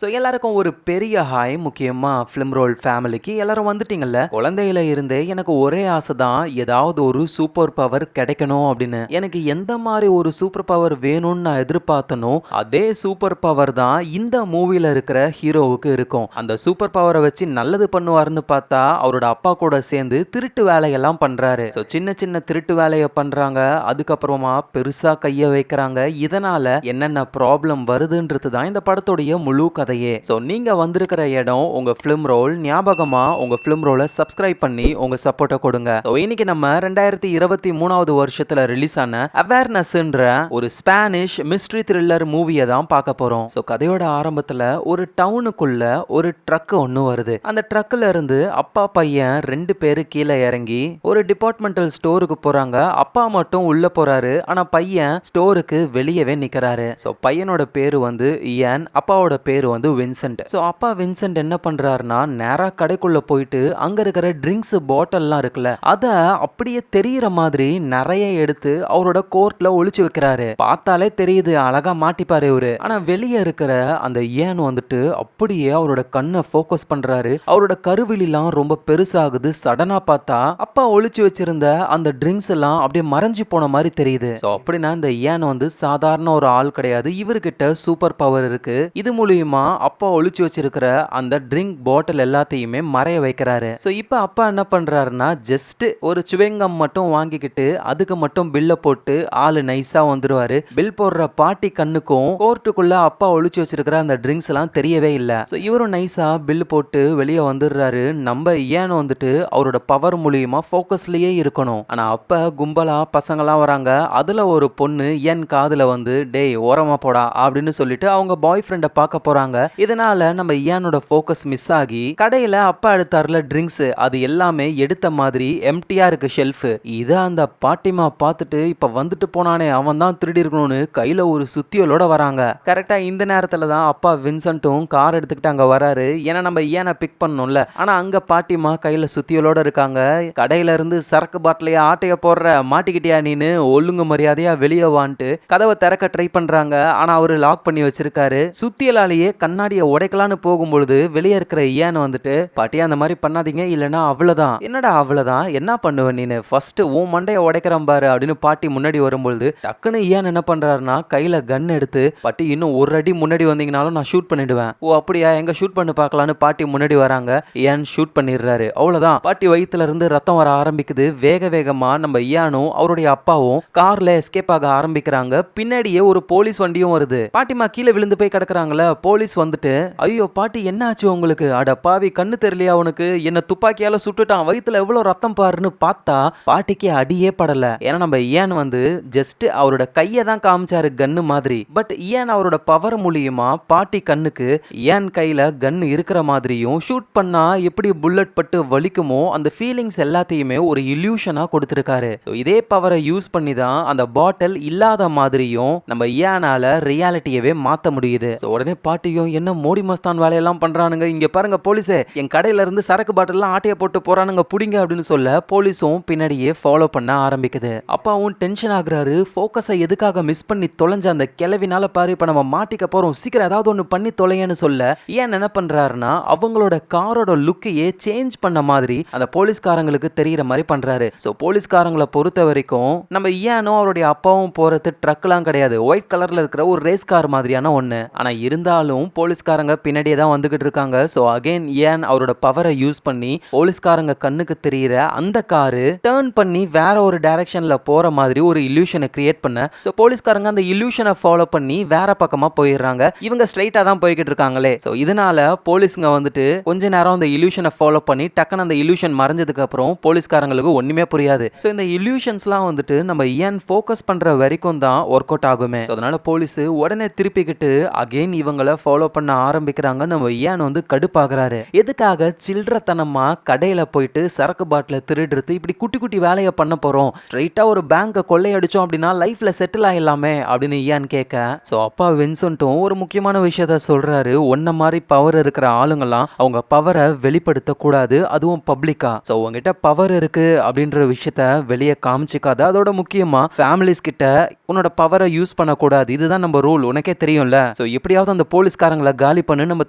So எல்லாருக்கும் ஒரு பெரிய ஹாய். முக்கியமாக ஃபிலிம் ரோல் ஃபேமிலிக்கு எல்லாரும் வந்துட்டீங்கல்ல. குழந்தையில இருந்தே எனக்கு ஒரே ஆசை தான், ஏதாவது ஒரு சூப்பர் பவர் கிடைக்கணும் அப்படின்னு. எனக்கு எந்த மாதிரி ஒரு சூப்பர் பவர் வேணும்னு நான் எதிர்பார்த்தனோ அதே சூப்பர் பவர் தான் இந்த மூவில இருக்கிற ஹீரோவுக்கு இருக்கும். அந்த சூப்பர் பவரை வச்சு நல்லது பண்ணுவாருன்னு பார்த்தா அவரோட அப்பா கூட சேர்ந்து திருட்டு வேலையெல்லாம் பண்றாரு. ஸோ சின்ன சின்ன திருட்டு வேலையை பண்றாங்க, அதுக்கப்புறமா பெருசா கையை வைக்கிறாங்க. இதனால என்னென்ன ப்ராப்ளம் வருதுன்றது தான் இந்த படத்துடைய முழு கதையே. சோ நீங்க வந்திருக்கிற இடம் உங்க ஃபிலிம் ரோல். ஞாபகமா உங்க ஃபிலிம் ரோலை சப்ஸ்கிரைப் பண்ணி உங்க சப்போர்ட்டை கொடுங்க. சோ இன்னைக்கு நம்ம 2023வது வருஷத்துல ரிலீஸ் ஆன அவேர்னஸ்ன்ற ஒரு ஸ்பானிஷ் மிஸ்ட்ரி த்ரில்லர் மூவியை தான் பார்க்க போறோம். சோ கதையோட ஆரம்பத்துல ஒரு டவுனுக்குள்ள ஒரு ட்ரக் ஒன்னு வருது. அந்த ட்ரக்ல இருந்து அப்பா பையன் 2 பேரு கீழே இறங்கி ஒரு டிபார்ட்மெண்டல் ஸ்டோருக்கு போறாங்க. அப்பா மட்டும் உள்ள போறாரு, ஆனா பையன் ஸ்டோருக்கு வெளியவே நிக்கிறாரு. சோ பையனோட பேரு வந்து இயான், அப்பாவோட பேரு வந்து வின்சென்ட். சோ அப்பா வின்சென்ட் என்ன பண்றாருன்னா நேரா கடைக்குள்ள போயிட்டு அங்க இருக்கிற ட்ரிங்க்ஸ் பாட்டில்லாம் இருக்குல்ல, அத அப்படியே தெரியிற மாதிரி நிறைய எடுத்து அவரோட கோர்ட்ல ஒளிச்சு வைக்கிறாரு. பார்த்தாலே தெரியுது அழகா மாட்டிப்பாரு இவரு. ஆனா வெளியே இருக்கிற அந்த ஏன் வந்துட்டு அப்படியே அவரோட கண்ணை ஃபோக்கஸ் பண்றாரு. அவரோட கருவிலாம் ரொம்ப பெருசாகுது. சடனா பார்த்தா அப்பா ஒளிச்சு வச்சிருந்த அந்த ட்ரிங்க்ஸ் எல்லாம் அப்படியே மறைஞ்சு போன மாதிரி தெரியுது. சோ அப்படின்னா இந்த ஏன் வந்து சாதாரண ஒரு ஆள் கிடையாது, இவர்கிட்ட சூப்பர் பவர் இருக்கு. இது மூலியமா அப்பா ஒளிச்சு வச்சிருக்கிற அந்த ட்ரிங்க் பாட்டில் எல்லாத்தையுமே மறைய வைக்கிறாரு. சோ இப்போ அப்பா என்ன பண்றாருன்னா ஜஸ்ட் ஒரு சுவேங்கம் மட்டும் வாங்கிக்கிட்டு அதுக்கு மட்டும் பில்ல போட்டு ஆளு நைஸா வந்துருவாரு. பில் போடுற பாட்டி கண்ணுக்கும் கோர்ட்டுக்குள்ள அப்பா ஒளிச்சு வச்சிருக்கிற அந்த ட்ரிங்க்ஸ் எல்லாம் தெரியவே இல்ல. சோ இவரும் நைஸா பில் போட்டு வெளியே வந்துடுறாரு. நம்ம ஏன் வந்துட்டு அவரோட பவர் மூலியமா போக்கஸ்லயே இருக்கணும். ஆனா அப்ப கும்பலா பசங்களாம் வராங்க. அதுல ஒரு பொண்ணு ஏன் காதுல வந்து டேய் ஓரமா போடா அப்படின்னு சொல்லிட்டு அவங்க பாய் ஃப்ரெண்ட பார்க்க போறாங்க. இதனால நம்ம இயானோட ஃபோக்கஸ் மிஸ் ஆகி கடையில அப்பா எடுத்தார்ல ட்ரிங்க்ஸ், அது எல்லாமே எடுத்த மாதிரி எம்டியா இருக்கு ஷெல்ஃப். இத அந்த பாட்டிமா பார்த்துட்டு இப்ப வந்துட்டு போனானே அவன் தான் திருடி இருக்கணும்னு கையில ஒரு சுத்தியலோட வராங்க. கரெக்டா இந்த நேரத்துல தான் அப்பா வின்சென்ட்டும் கார் எடுத்துக்கிட்டு அங்க வராரு. ஏன்னா நம்ம இயானை பிக் பண்ணணும்ல. ஆனா அங்க பாட்டிமா கையில சுத்தியலோட இருக்காங்க. கடையில இருந்து சரக்கு பாட்டிலையா ஆட்டைய போடுற, மாட்டிக்கிட்டியா நீனு, ஒழுங்கு மரியாதையா வெளியே வான்ட்டு கதவை திறக்க ட்ரை பண்றாங்க. ஆனா அவரு லாக் பண்ணி வச்சிருக்காரு. சுத்தியலாலேயே கண்ணாடியை உடைக்கலான்னு போகும்பொழுது வெளியே இருக்கிற இயான் வந்துட்டு பாட்டி அந்த மாதிரி பண்ணாதீங்க இல்லைன்னா அவ்வளவுதான். என்னடா அவ்வளவுதான், என்ன பண்ணுவ நீனு, ஃபர்ஸ்ட் உன் மண்டையை உடைக்கிறேன் பாரு அப்படின்னு பாட்டி முன்னாடி வரும்பொழுது டக்குன்னு இயான் என்ன பண்றாருன்னா கையில கன் எடுத்து பாட்டி இன்னும் ஒரு அடி முன்னாடி வந்தீங்கனாலும் நான் ஷூட் பண்ணிடுவேன். ஓ அப்படியா, எங்க ஷூட் பண்ணி பார்க்கலான்னு பாட்டி முன்னாடி வராங்க. இயான் ஷூட் பண்ணிடுறாரு. அவ்வளவுதான், பாட்டி வயிற்றுல இருந்து ரத்தம் வர ஆரம்பிக்குது. வேக வேகமா நம்ம இயானும் அவருடைய அப்பாவும் கார்ல எஸ்கேப் ஆக ஆரம்பிக்கிறாங்க. பின்னாடியே ஒரு போலீஸ் வண்டியும் வருது. பாட்டிமா கீழே விழுந்து போய் கிடக்குறாங்களே. போலீஸ் வந்துட்டு ஐயோ பாட்டி என்ன ஆச்சு உங்களுக்கு, அட பாவி கண்ணு தெரியலையா உனக்கு, என்ன துப்பாக்கியால சுட்டுட்டான், வயித்துல எவ்வளவு ரத்தம் பாருன்னு பார்த்தா பாட்டிக்கு அடியே படல. ஏன்னா நம்ம இயான் வந்து ஜஸ்ட் அவரோட கையை தான் காமிச்சாரு கன்னு மாதிரி. பட் இயான் அவரோட பவர் மூலியமா பாட்டி கண்ணுக்கு இயான் கையில கன் இருக்கிற மாதிரியும் ஷூட் பண்ணா எப்படி புல்லட் பட்டு வலிக்குமோ அந்த ஃபீலிங்ஸ் எல்லாத்தையுமே ஒரு இல்யூஷனா கொடுத்திருக்காரு. இதே பவரை யூஸ் பண்ணி தான் அந்த பாட்டில் இல்லாத மாதிரியும் நம்ம இயானால ரியாலிட்டியவே மாத்த முடியுது. உடனே பாட்டியும் என்ன மோடி மஸ்தான் வேலையெல்லாம் பண்றானுங்க, இங்க பாருங்க போலீஸே, என் கடையில இருந்து சரக்கு பாட்டில்லாம் ஆட்டைய போட்டு போறானுங்க புடிங்க அப்படின்னு சொல்ல போலீஸும் பின்னாடியே ஃபாலோ பண்ண ஆரம்பிக்குது. அப்பாவும் டென்ஷன் ஆகுறாரு. ஃபோக்கஸை எதுக்காக மிஸ் பண்ணி தொலைஞ்ச அந்த கிளவினால பாரு இப்ப நம்ம மாட்டிக்க போறோம், சீக்கிரம் ஏதாவது ஒன்று பண்ணி தொலைன்னு சொல்ல ஏன் என்ன பண்றாருன்னா அவங்களோட காரோட லுக்கையே சேஞ்ச் பண்ண மாதிரி அந்த போலீஸ்காரங்களுக்கு தெரியற மாதிரி பண்றாரு. ஸோ போலீஸ்காரங்களை பொறுத்த வரைக்கும் நம்ம இயானும் அவருடைய அப்பாவும் போறது ட்ரக்லாம் கிடையாது, ஒயிட் கலர்ல இருக்கிற ஒரு ரேஸ் கார் மாதிரியான ஒண்ணு. ஆனா இருந்தாலும் போலீஸ்காரங்க பின்னாடியே தான் வந்துகிட்டு இருக்காங்க. சோ அகைன் ஏன் அவரோட பவரை யூஸ் பண்ணி போலீஸ்காரங்க கண்ணுக்கு தெரியற அந்த காரு டர்ன் பண்ணி வேற ஒரு டைரக்ஷன்ல போற மாதிரி ஒரு இல்யூஷனை கிரியேட் பண்ண சோ போலீஸ்காரங்க அந்த இல்யூஷனை ஃபாலோ பண்ணி வேற பக்கமா போயிடுறாங்க. இவங்க ஸ்ட்ரைட்டா தான் போய்கிட்டு இருக்காங்களே. சோ இதனால போலீஸ்ங்க வந்துட்டு கொஞ்ச நேரம் அந்த இல்யூஷனை ஃபாலோ பண்ணி டக்குன்னு அந்த இல்யூஷன் மறைஞ்சதுக்கு அப்புறம் போலீஸ்காரங்களுக்கு ஒண்ணுமே புரியாது. சோ இந்த இல்யூஷன்ஸ்லாம் வந்துட்டு நம்ம ஏன் ஃபோக்கஸ் பண்ற வரைக்கும் தான் ஒர்க் அவுட் ஆகுமே. அதனால போலீஸ் உடனே திருப்பிக்கிட்டு அகைன் இவங்களை ஃபாலோ பண்ண ஆரம்பிக்கிறாங்க. நம்ம ஏன் வந்து கடுப்பாகிறாரு. எதுக்காக சில்லறத்தனமா கடையில போயிட்டு சரக்கு பாட்டில திருடுறது, இப்படி குட்டி குட்டி வேலையை பண்ண போறோம், ஸ்ட்ரைட்டா ஒரு பேங்கை கொள்ளையடிச்சோம் அப்படின்னா லைஃப்ல செட்டில் ஆயிடலாமே அப்படின்னு ஏன் கேட்க சோ அப்பா வின்சென்ட்டும் ஒரு முக்கியமான விஷயத்த சொல்றாரு. ஒன்ன மாதிரி பவர் இருக்கிற ஆளுங்கெல்லாம் அவங்க பவரை வெளிப்படுத்த கூடாது, அதுவும் பப்ளிக்கா. சோ உங்ககிட்ட பவர் இருக்கு அப்படின்ற விஷயத்த வெளியே காமிச்சிக்காத. அதோட முக்கியமா ஃபேமிலிஸ் கிட்ட உன்னோட பவரை யூஸ் பண்ணக்கூடாது, இதுதான் நம்ம ரூல், உனக்கே தெரியும்ல. சோ எப்படியாவது அந்த போலீஸ் போலீஸ்காரங்களை காலி பண்ணு, நம்ம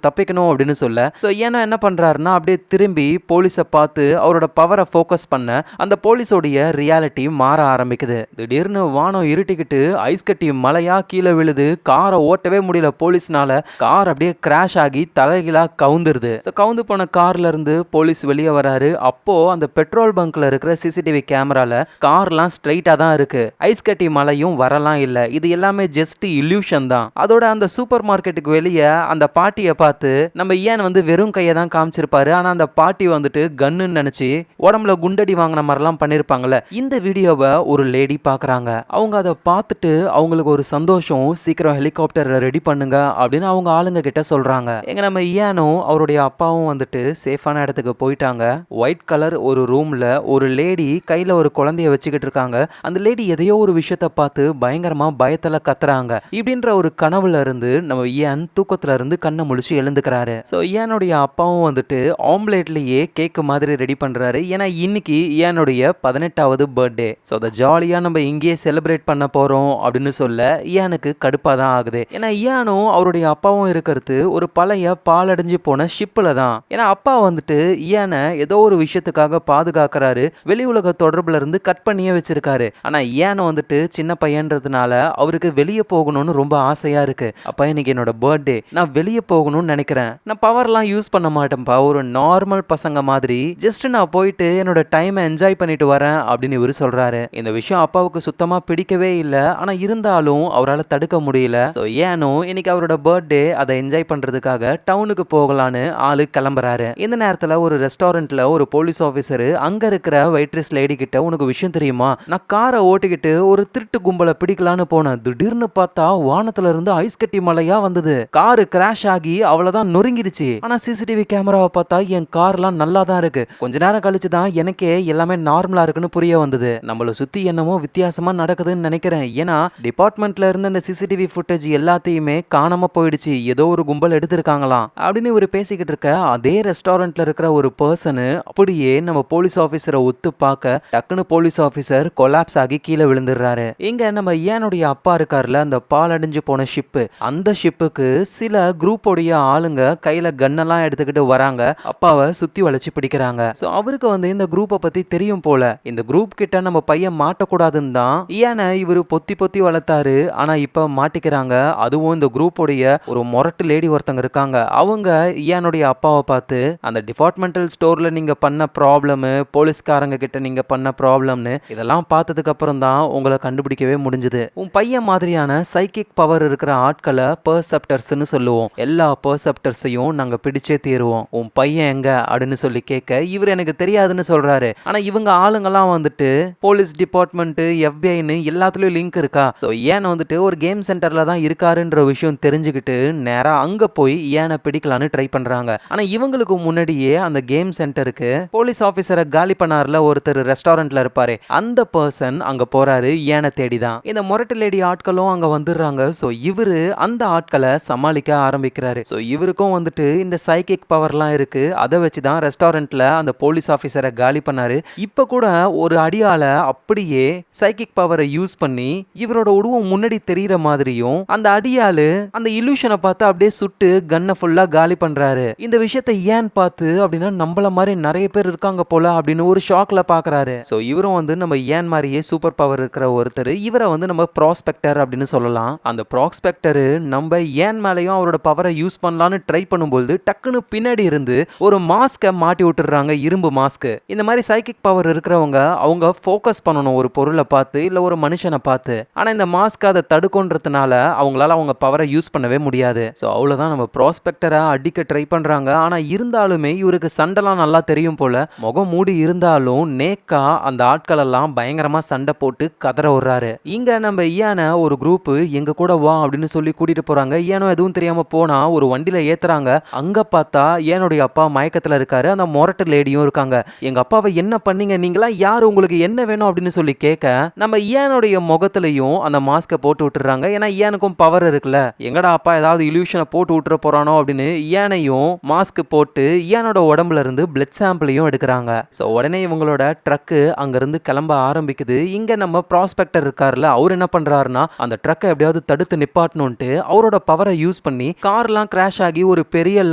தப்பிக்கணும் அப்படின்னு சொல்ல சோ ஏன்னா என்ன பண்றாருன்னா அப்படியே திரும்பி போலீஸை பார்த்து அவரோட பவரை ஃபோக்கஸ் பண்ண அந்த போலீஸோடைய ரியாலிட்டி மாற ஆரம்பிக்குது. திடீர்னு வானம் இருட்டிக்கிட்டு ஐஸ் கட்டி மலையா கீழே விழுது. காரை ஓட்டவே முடியல போலீஸ்னால. கார் அப்படியே கிராஷ் ஆகி தலைகீழா கவுந்துருது. கவுந்து போன கார்ல இருந்து போலீஸ் வெளியே வராரு. அப்போ அந்த பெட்ரோல் பங்க்ல இருக்கிற சிசிடிவி கேமரால கார்லாம் ஸ்ட்ரைட்டா தான் இருக்கு. ஐஸ் கட்டி மலையும் வரலாம் இல்ல. இது எல்லாமே ஜஸ்ட் இல்யூஷன் தான். அதோட அந்த சூப்பர் மார்க்கெட்டுக்கு வெளியே அந்த பாட்டியை பார்த்து நம்ம ஏன் வந்து வெறும் கையை தான் காமிச்சிருப்பாரு. ஆனா அந்த பாட்டி வந்துட்டு கன்னு நினைச்சு உடம்புல குண்டடி வாங்கின மாதிரிலாம் பண்ணிருப்பாங்கல்ல. இந்த வீடியோவை ஒரு லேடி பாக்குறாங்க. அவங்க அதை பார்த்துட்டு அவங்களுக்கு ஒரு சந்தோஷம். சீக்கிரம் ஹெலிகாப்டர் ரெடி பண்ணுங்க அப்படின்னு அவங்க ஆளுங்க கிட்ட சொல்றாங்க. எங்க நம்ம ஏனும் அவருடைய அப்பாவும் வந்துட்டு சேஃபான இடத்துக்கு போயிட்டாங்க. ஒயிட் கலர் ஒரு ரூம்ல ஒரு லேடி கையில ஒரு குழந்தைய வச்சுக்கிட்டு இருக்காங்க. அந்த லேடி எதையோ ஒரு விஷயத்தை பார்த்து பயங்கரமா பயத்துல கத்துறாங்க. இப்படின்ற ஒரு கனவுல இருந்து நம்ம ஏன் தூக்கத்துல இருந்து கண்ணை முழிச்சு எழுந்துக்கிறாரு. சோ ஏனுடைய அப்பாவும் வந்துட்டு ஆம்லேட்லயே கேக் மாதிரி ரெடி பண்றாரு. ஏன்னா இன்னைக்கு ஏனுடைய 18வது பர்த்டே. சோ அதை ஜாலியா நம்ம இங்கேயே செலிப்ரேட் பண்ண போறோம் அப்படின்னு சொல்ல ஏனுக்கு கடுப்பா தான் ஆகுது. ஏன்னா ஏனும் அவருடைய அப்பாவும் இருக்கிறது ஒரு பழைய பாலடைஞ்சு போன ஷிப்ல தான். ஏன்னா அப்பா வந்துட்டு ஏனை ஏதோ ஒரு விஷயத்துக்காக பாதுகாக்கிறாரு. வெளி உலக தொடர்புல இருந்து கட் பண்ணியே வச்சிருக்காரு. ஆனா ஏனை வந்துட்டு சின்ன பையன்றதுனால அவருக்கு வெளியே போகணும்னு ரொம்ப ஆசையா இருக்கு. அப்பா இன்னைக்கு என்னோட பர்த்டே, நான் வெளியே போகணும்னு நினைக்கிறேன். நான் பவர்லாம் யூஸ் பண்ண மாட்டேன்ப்பா, ஒரு நார்மல் பசங்க மாதிரி ஜஸ்ட் நான் போயிட்டு என்னோட டைமை என்ஜாய் பண்ணிட்டு வரேன் அப்படின்னு இவரு சொல்றாரு. இந்த விஷயம் அப்பாவுக்கு சுத்தமா பிடிக்கவே இல்லை. ஆனா இருந்தாலும் அவரால் தடுக்க முடியல. சோ ஏனோ இன்னைக்கு அவரோட பர்த்டே, அதை என்ஜாய் பண்றதுக்காக டவுனுக்கு போகலான்னு ஆளு கிளம்புறாரு. இந்த நேரத்துல ஒரு ரெஸ்டாரண்ட்ல ஒரு போலீஸ் ஆபீசர் அங்க இருக்கிற வெயிட்ரஸ் லேடி கிட்ட, உனக்கு விஷயம் தெரியுமா, நான் காரை ஓட்டிக்கிட்டு ஒரு திருட்டு கும்பலை பிடிக்கலான்னு போனேன். திடீர்னு பார்த்தா வானத்துல இருந்து ஐஸ் கட்டி மலையா வந்தது. காரு கிராஷ் ஆகி அவ்வளவுதான் நொறுங்கிடுச்சு. ஆனா சிசிடிவி கேமராவை பார்த்தா என் கார்லாம் நல்லா தான் இருக்கு. கொஞ்ச நேரம் கழிச்சு தான் எனக்கே எல்லாமே நார்மலா இருக்குன்னு புரிய வந்தது. நம்மள சுத்தி என்னமோ வித்தியாசமா நடக்குதுன்னு நினைக்கிறேன். ஏன்னா டிபார்ட்மெண்ட்ல இருந்த இந்த சிசிடிவி ஃபுட்டேஜ் எல்லாத்தையுமே காணாம போயிடுச்சு. ஏதோ ஒரு கும்பல் எடுத்திருக்காங்களாம் அப்படின்னு இவர் பேசிக்கிட்டு இருக்க அதே ரெஸ்டாரண்ட்ல இருக்கிற ஒரு பர்சனு அப்படியே நம்ம போலீஸ் ஆபீசரை ஒத்து பார்க்க டக்குன்னு போலீஸ் ஆபீசர் கொலாப்ஸ் ஆகி கீழே விழுந்துடுறாரு. இங்க நம்ம ஏனுடைய அப்பா இருக்காருல, அந்த பாலடைஞ்சு போன ஷிப்பு, அந்த ஷிப்புக்கு சில குரூப்போடைய ஆளுங்க கையில கன்னெல்லாம் எடுத்துக்கிட்டு வராங்க. அப்பாவை சுத்தி வளைச்சு பிடிக்கிறாங்க. சோ அவருக்கு வந்து இந்த குரூப்பை பத்தி தெரியும் போல. இந்த குரூப் கிட்ட நம்ம பையன் மாட்டக்கூடாதுன்னு தான் ஏன்னா இவரு பொத்தி பொத்தி வளர்த்தாரு. ஆனா இப்ப மாட்டிக்கிறாங்க. அதுவும் இந்த குரூப்போடைய ஒரு மொரட்டு லேடி ஒருத்தங்க இருக்காங்க. அவங்க ஏனுடைய அப்பாவை பார்த்து, அந்த டிபார்ட்மெண்டல் ஸ்டோர்ல நீங்க பண்ண ப்ராப்ளம், போலீஸ்காரங்க கிட்ட நீங்க பண்ண ப்ராப்ளம்னு இதெல்லாம் பார்த்ததுக்கு அப்புறம் தான் உங்களை கண்டுபிடிக்கவே முடிஞ்சது. உன் பையன் மாதிரியான சைக்கிக் பவர் இருக்கிற ஆட்களை பெர்செப்டர்ஸ்னு சொல்லுவோம். எல்லா பெர்செப்டர்ஸையும் நாங்க பிடிச்சே தீருவோம். உன் பையன் எங்க அப்படின்னு சொல்லி கேட்க இவர் எனக்கு தெரியாதுன்னு சொல்றாரு. ஆனா இவங்க ஆளுங்கெல்லாம் வந்துட்டு போலீஸ் டிபார்ட்மெண்ட், FBI எல்லாத்துலயும் லிங்க் இருக்கா. சோ ஏன் வந்துட்டு ஒரு கேம் சென்டர்ல தான் இருக்காருன்ற விஷயம் தெரிஞ்சுக்கிட்டு நேரா அங்க போய் ஏனை பிடிக்கலான்னு ட்ரை பண்றாங்க. ஆனா இவங்களுக்கு முன்னாடியே அந்த கேம் சென்டருக்கு போலீஸ் ஆபீசரை காலி பண்ணார்ல ஒருத்தர் ரெஸ்டாரண்ட்ல இருப்பாரு, அந்த பர்சன் அங்க போறாரு ஏனை தேடிதான். இந்த மொரட்டு லேடி ஆட்களும் அங்க வந்துடுறாங்க. சோ இவரு அந்த ஆட்களை சமாளிக்க ஆரம்பிக்கிறாரு. சோ இவருக்கும் வந்துட்டு இந்த சைக்கிக் பவர்லாம் இருக்கு. அதை வச்சுதான் ரெஸ்டாரண்ட்ல அந்த போலீஸ் ஆபீசரை காலி பண்ணாரு. இப்ப கூட ஒரு அடியால அப்படியே சைக்கிக் பவரை யூஸ் பண்ணி இவரோட உருவம் முன்னாடி தெரியற மாதிரியும் அந்த அடியாளு அந்த இல்யூஷனை பார்த்து அப்படியே சுட்டு கன்னை ஃபுல்லா காலி பண்றாரு. இந்த விஷயத்தை ஏன் பார்த்து அப்படின்னா நம்மள மாதிரி நிறைய பேர் இருக்காங்க போல அப்படின்னு ஒரு ஷாக்ல பாக்குறாரு. சோ இவரும் வந்து நம்ம ஏன் மாதிரியே சூப்பர் பவர் இருக்கிற ஒருத்தர். இவரை வந்து நம்ம ப்ராஸ்பெக்டர் அப்படின்னு சொல்லலாம். அந்த ப்ராஸ்பெக்டர் நம்ம ஏன் மேலையும் அவரோட பவரை யூஸ் பண்ணலாம்னு ட்ரை பண்ணும்போது டக்குன்னு பின்னாடி இருந்து ஒரு மாஸ்கை மாட்டி விட்டுறாங்க, இரும்பு மாஸ்க். இந்த மாதிரி சைக்கிக் பவர் இருக்கிறவங்க அவங்க ஃபோக்கஸ் பண்ணணும் ஒரு பொருளை பார்த்து இல்ல ஒரு மனுஷனை பார்த்து. ஆனா இந்த மாஸ்க் அதை தடுக்கன்றதுனால அவங்களால அவங்க பவரை யூஸ் பண்ணவே முடியாது. சோ அவ்வளவுதான், நம்ம ப்ராஸ்பெக்டரை அடிக்க ட்ரை பண்றாங்க. ஆனா இருந்தாலுமே இவருக்கு சண்டைலாம் நல்லா தெரியும் போல. முகம் மூடி இருந்தாலும் நேக்கா அந்த ஆட்கள் எல்லாம் பயங்கரமா சண்டை போட்டு கதற விடுறாரு. இங்க நம்ம ஈயான ஒரு குரூப் எங்க கூட வா அப்படின்னு சொல்லி கூட்டிட்டு போறாங்க. ஏனோ எதுவும் தெரியாம போனா ஒரு வண்டியில ஏத்துறாங்க. அங்க பார்த்தா ஏனுடைய அப்பா மயக்கத்துல இருக்காரு. அந்த மொரட்டு லேடியும் இருக்காங்க. எங்க அப்பாவை என்ன பண்ணீங்க, நீங்களா யாரு, உங்களுக்கு என்ன வேணும் அப்படின்னு சொல்லி கேட்க நம்ம ஏனுடைய முகத்திலையும் அந்த மாஸ்கை போட்டு விட்டுறாங்க. ஏன்னா ஏனுக்கும் பவர் இருக்குல்ல, எங்கடா அப்பா ஏதாவது இல்யூஷனை போட்டு விட்டுற போறானோ அப்படின்னு ஏனையும் மாஸ்க் போட்டு ஏனோட உடம்புல இருந்து பிளட் சாம்பிளையும் எடுக்கிறாங்க. சோ உடனே இவங்களோட ட்ரக்கு அங்கிருந்து கிளம்ப ஆரம்பிக்குது. இங்க நம்ம ப்ராஸ்பெக்டர் இருக்காருல, அவர் என்ன பண்றாருன்னா அந்த ட்ரக்கை எப்படியாவது தடுத்து நிப்பாட்டணும்ட்டு அவரோட பவரை யூஸ் பண்ணி கார்லாம் கிராஷ் ஆகி ஒரு பெரிய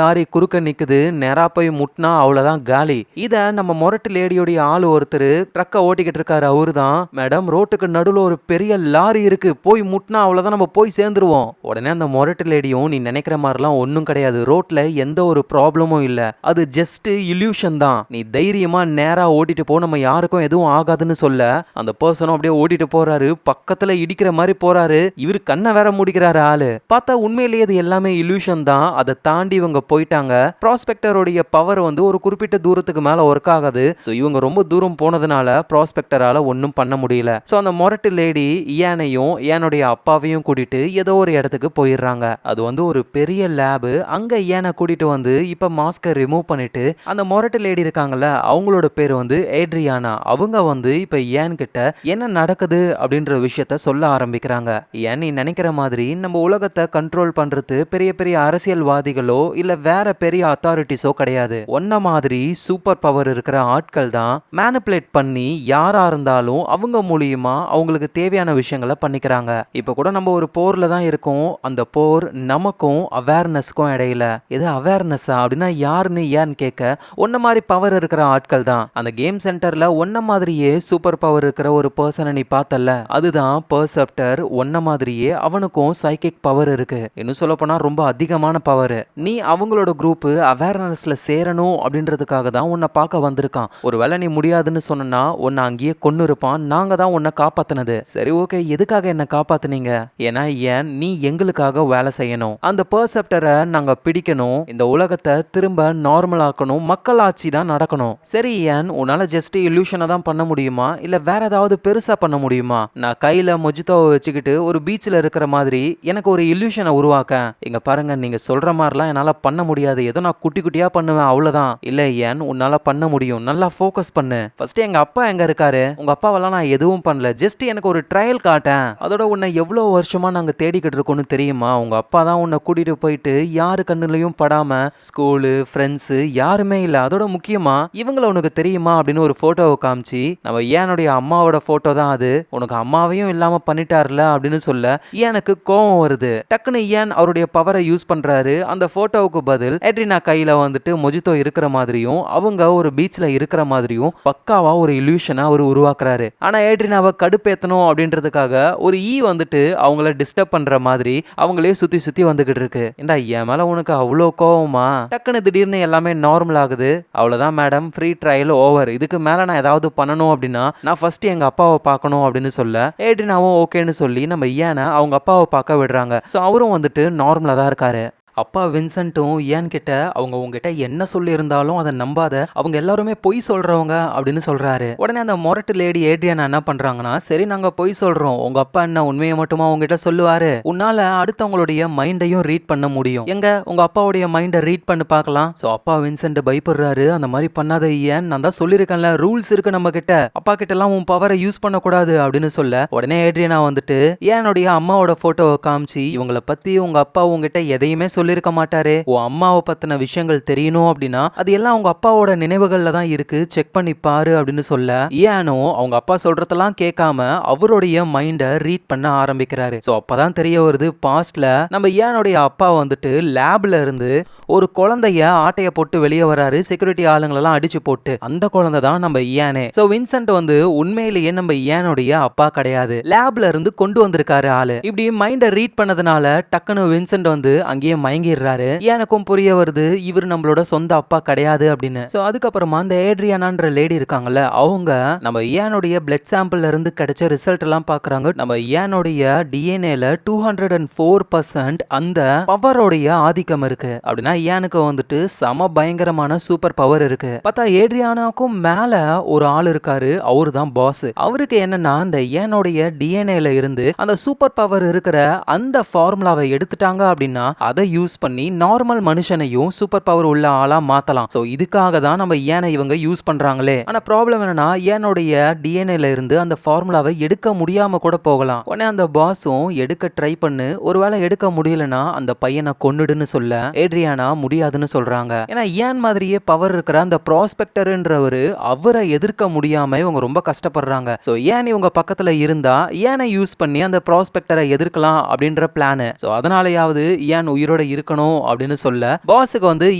லாரி குறுக்க நிக்குது. நேரா போய் முட்டினா அவ்வளவுதான் காலி. இத நம்ம மொரட்டு லேடியோடைய ஆளு ஒருத்தர் ட்ரக்க ஓட்டிக்கிட்டு இருக்காரு. அவருதான், மேடம் ரோட்டுக்கு நடுவுல ஒரு பெரிய லாரி இருக்கு, போய் முட்டினா அவ்வளவுதான் நம்ம போய் சேர்ந்துருவோம். உடனே அந்த மொரட்டு லேடியும், நீ நினைக்கிற மாதிரிலாம் ஒன்னும் கிடையாது, ரோட்ல எந்த ஒரு ப்ராப்ளமும் இல்ல, அது ஜஸ்ட் இல்யூஷன் தான், நீ தைரியமா நேரா ஓட்டிட்டு போ, நம்ம யாருக்கும் எதுவும் ஆகாதுன்னு சொல்ல அந்த பர்சனும் அப்படியே ஓட்டிட்டு போறாரு. பக்கத்துல இடிக்கிற மாதிரி போறாரு. இவரு கண்ணை வேற முடிக்கிறாரு. ஆளு பார்த்தா உண்மையிலேயே அது எல்லாமே இல்யூஷன் தான். அதை தாண்டி இவங்க போயிட்டாங்க. ப்ராஸ்பெக்டருடைய பவர் வந்து ஒரு குறிப்பிட்ட தூரத்துக்கு மேல ஒர்க் ஆகாது. ஸோ இவங்க ரொம்ப தூரம் போனதுனால ப்ராஸ்பெக்டரால ஒன்றும் பண்ண முடியல. ஸோ அந்த மொரட்டு லேடி இயானையும் இயானுடைய அப்பாவையும் கூட்டிட்டு ஏதோ ஒரு இடத்துக்கு போயிடுறாங்க. அது வந்து ஒரு பெரிய லேபு. அங்க இயானை கூட்டிட்டு வந்து இப்ப மாஸ்கை ரிமூவ் பண்ணிட்டு அந்த மொரட்டு லேடி இருக்காங்கல்ல, அவங்களோட பேர் வந்து ஏட்ரியானா. அவங்க வந்து இப்ப இயான் கிட்ட என்ன நடக்குது அப்படின்ற விஷயத்த சொல்ல ஆரம்பிக்கிறாங்க. ஏன் நீ நினைக்கிற மாதிரி நம்ம உலகத்தை கண்ட்ரோல் பண்றது பெரிய பெரிய அரசியல்வாதிகளோ இல்ல வேற பெரிய அத்தாரிட்டிஸோ கிடையாது. ஒன்ன மாதிரி சூப்பர் பவர் இருக்கிற ஆட்கள் தான் மேனிபுலேட் பண்ணி யாரா இருந்தாலும் அவங்க மூலியமா அவங்களுக்கு தேவையான விஷயங்களை பண்ணிக்கிறாங்க. இப்ப கூட நம்ம ஒரு போர்ல தான் இருக்கோம். அந்த போர் நமக்கும் அவேர்னஸ்க்கும் இடையில. இது அவேர்னஸா அப்படின்னா யாருன்னு ஏன்னு கேட்க, ஒன்ன மாதிரி பவர் இருக்கிற ஆட்கள் தான். அந்த கேம் சென்டர்ல ஒன்ன மாதிரியே சூப்பர் பவர் இருக்கிற ஒரு பர்சனை நீ பார்த்தல, அதுதான் பெர்செப்டர். ஒன்ன மாதிரியே அவனுக்கும் சைக்கிக் பவர் இருக்கு. இன்னும் சொல்ல போனா ரொம்ப அதிகமான பவர். நீ அவங்களோட குரூப் அவேர்னஸ்ல சேரணும் அப்படின்றதுக்காக தான் உன்னை பார்க்க வந்திருக்கான். ஒருவேளை நீ முடியாதுன்னு சொன்னா உன்னை அங்கேயே கொன்னு இருப்பான். நாங்க தான் உன்னை காப்பாத்தினது. சரி ஓகே, எதுக்காக என்ன காப்பாத்துனீங்க? ஏன்னா ஏன் நீ எங்களுக்காக வேலை செய்யணும், அந்த பெர்செப்டரை நாங்க பிடிக்கணும், இந்த உலகத்தை திரும்ப நார்மல் ஆக்கணும், மக்களாட்சி தான் நடக்கணும். சரி ஏன் உன்னால ஜஸ்ட் இல்யூஷனை தான் பண்ண முடியுமா இல்ல வேற ஏதாவது பெருசா பண்ண முடியுமா? நான் கையில மொஜித்தோவை வச்சுக்கிட்டு ஒரு பீச்ல இருக்கிற மாதிரி எனக்கு ஒரு இல்யூஷனை உருவாக்க. இங்க பாருங்க, நீங்க சொல்ற மாதிரிலாம் என்னால பண்ண முடியாது, ஏதோ நான் குட்டி குட்டியா பண்ணுவேன் அவ்வளவுதான். இல்ல ஏன் உன்னால பண்ண முடியும், நல்லா ஃபோக்கஸ் பண்ணு. ஃபர்ஸ்ட் எங்க அப்பா எங்க இருக்காரு? உங்க அப்பாவெல்லாம் நான் எதுவும் பண்ணல, ஜஸ்ட் எனக்கு ஒரு ட்ரையல் காட்டேன். அதோட உன்னை எவ்வளவு வருஷமா நாங்க தேடிக்கிட்டு இருக்கோம்னு தெரியுமா? உங்க அப்பா தான் உன்னை கூட்டிட்டு போயிட்டு யாரு கண்ணுலயும் படாம ஸ்கூலு ஃப்ரெண்ட்ஸ் யாருமே இல்ல, அதோட முக்கியமா இவங்கள உனக்கு தெரியுமா அப்படின்னு ஒரு போட்டோவை காமிச்சு, நம்ம ஏனுடைய அம்மாவோட போட்டோ தான் அது, உனக்கு அம்மாவையும் இல்லாம பண்ணிட்டார்ல அப்படின்னு சொல்ல எனக்கு கோவம் வருது. டக்குன்னு ஏன் அவருடைய பவரை யூஸ் பண்றாரு. அந்த போட்டோவுக்கு பதில் ஏட்ரினா கையில வந்துட்டு மொஜித்தோ இருக்கிற மாதிரியும் அவங்க ஒரு பீச்ல இருக்கிற மாதிரியும் பக்காவா ஒரு இல்யூஷனை அவர் உருவாக்குறாரு. ஆனா ஏட்ரினாவை கடுப்பேத்தணும் அப்படின்றதுக்காக ஒரு வந்துட்டு அவங்கள டிஸ்டர்ப் பண்ற மாதிரி அவங்களே சுத்தி சுத்தி வந்துகிட்டு இருக்கு. ஏண்டா என் மேல உனக்கு அவ்வளோ கோவமா? டக்குன்னு திடீர்னு எல்லாமே நார்மல் ஆகுது. அவ்வளவுதான் மேடம், ஃப்ரீ ட்ரையல் ஓவர். இதுக்கு மேல நான் ஏதாவது பண்ணணும் அப்படின்னா நான் ஃபர்ஸ்ட் எங்க அப்பாவை பார்க்கணும் அப்படின்னு சொல்ல ஏட்ரினாவும் ஓகேன்னு சொல்லி நம்ம ஏனை அவங்க அப்பாவை பார்க்க விடுறாங்க. ஸோ அவரும் வந்துட்டு நார்மலா தான் இருக்காரு. அப்பா வின்சென்ட்டும் ஏன் கிட்ட அவங்க உங்ககிட்ட என்ன சொல்லி இருந்தாலும் அதை நம்பாத, அவங்க எல்லாருமே பொய் சொல்றவங்க அப்படின்னு சொல்றாரு. உடனே அந்த மொரட்டு லேடி ஏட்ரியானா என்ன பண்றாங்கன்னா, சரி நாங்க பொய் சொல்றோம், உங்க அப்பா என்ன உண்மையை மட்டுமா உங்ககிட்ட சொல்லுவாரு? உன்னால அடுத்தவங்களுடைய மைண்டையும் ரீட் பண்ண முடியும், எங்க உங்க அப்பாவுடைய மைண்டை ரீட் பண்ணி பார்க்கலாம். சோ அப்பா வின்சென்ட் பயப்படுறாரு. அந்த மாதிரி பண்ணாத ஏன், நான் தான் சொல்லியிருக்கேன்ல ரூல்ஸ் இருக்கு நம்ம கிட்ட, அப்பா கிட்ட எல்லாம் உன் பவரை யூஸ் பண்ணக்கூடாது அப்படின்னு சொல்ல உடனே ஏட்ரியானா வந்துட்டு ஏனுடைய அம்மாவோட போட்டோவை காமிச்சு, இவங்களை பத்தி உங்க அப்பா உங்ககிட்ட எதையுமே சொல்லிருக்க மாட்டாரு, உன் அம்மாவை பத்தின விஷயங்கள் தெரியணும் அப்படின்னா அது எல்லாம் அவங்க அப்பாவோட நினைவுகள்ல தான் இருக்கு, செக் பண்ணி பாரு அப்படின்னு சொல்ல ஏனோ அவங்க அப்பா சொல்றதெல்லாம் கேட்காம அவருடைய மைண்டை ரீட் பண்ண ஆரம்பிக்கிறாரு. சோ அப்பதான் தெரிய வருது, பாஸ்ட்ல நம்ம ஏனுடைய அப்பா வந்துட்டு லேப்ல இருந்து ஒரு குழந்தைய ஆட்டைய போட்டு வெளியே வராரு, செக்யூரிட்டி ஆளுங்களெல்லாம் அடிச்சு போட்டு. அந்த குழந்தை தான் நம்ம ஏனே. சோ வின்சென்ட் வந்து உண்மையிலேயே நம்ம ஏனுடைய அப்பா கிடையாது, லேப்ல இருந்து கொண்டு வந்திருக்காரு ஆளு. இப்படி மைண்டை ரீட் பண்ணதுனால டக்குன்னு வின்சென்ட் வந்து அங்கேயே மயங்கிடுறாரு. எனக்கும் புரிய வருது இவர் நம்மளோட சொந்த அப்பா கிடையாது அப்படின்னு. சோ அதுக்கப்புறமா அந்த ஏட்ரியானான்ற லேடி இருக்காங்கல்ல, அவங்க நம்ம ஏனுடைய பிளட் சாம்பிள்ல இருந்து கிடைச்ச ரிசல்ட் எல்லாம் பாக்குறாங்க. நம்ம ஏனுடைய டிஎன்ஏல 204% அந்த பவரோடைய ஆதிக்கம் இருக்கு. அப்படின்னா ஏனுக்கு வந்துட்டு சம பயங்கரமான சூப்பர் பவர் இருக்கு. பார்த்தா ஏட்ரியானாக்கும் மேல ஒரு ஆள் இருக்காரு, அவரு தான் பாஸ். அவருக்கு என்னன்னா அந்த ஏனுடைய டிஎன்ஏல இருந்து அந்த சூப்பர் பவர் இருக்கிற அந்த ஃபார்முலாவை எடுத்துட்டாங்க அப்படின்னா அதை யூஸ் யூஸ் பண்ணி நார்மல் மனுஷனையும் சூப்பர் பவர் உள்ள ஆளா மாத்தலாம். சோ இதுக்காக தான் நம்ம ஏனை இவங்க யூஸ் பண்றாங்களே. ஆனா ப்ராப்ளம் என்னன்னா ஏனுடைய டிஎன்ஏல இருந்து அந்த ஃபார்முலாவை எடுக்க முடியாம கூட போகலாம். உடனே அந்த பாஸும் எடுக்க ட்ரை பண்ணு, ஒருவேளை எடுக்க முடியலனா அந்த பையனை கொன்னுடுன்னு சொல்ல ஏட்ரியானா முடியாதுன்னு சொல்றாங்க. ஏன்னா ஏன் மாதிரியே பவர் இருக்கிற அந்த ப்ராஸ்பெக்டர்ன்றவரு அவரை எதிர்க்க முடியாம இவங்க ரொம்ப கஷ்டப்படுறாங்க. சோ ஏன் இவங்க பக்கத்துல இருந்தா ஏனை யூஸ் பண்ணி அந்த ப்ராஸ்பெக்டரை எதிர்க்கலாம் அப்படின்ற பிளான். சோ அதனாலயாவது ஏன் உயிரோட இருக்கணும் அப்படின்னு சொல்ல பாஸுக்கு வந்து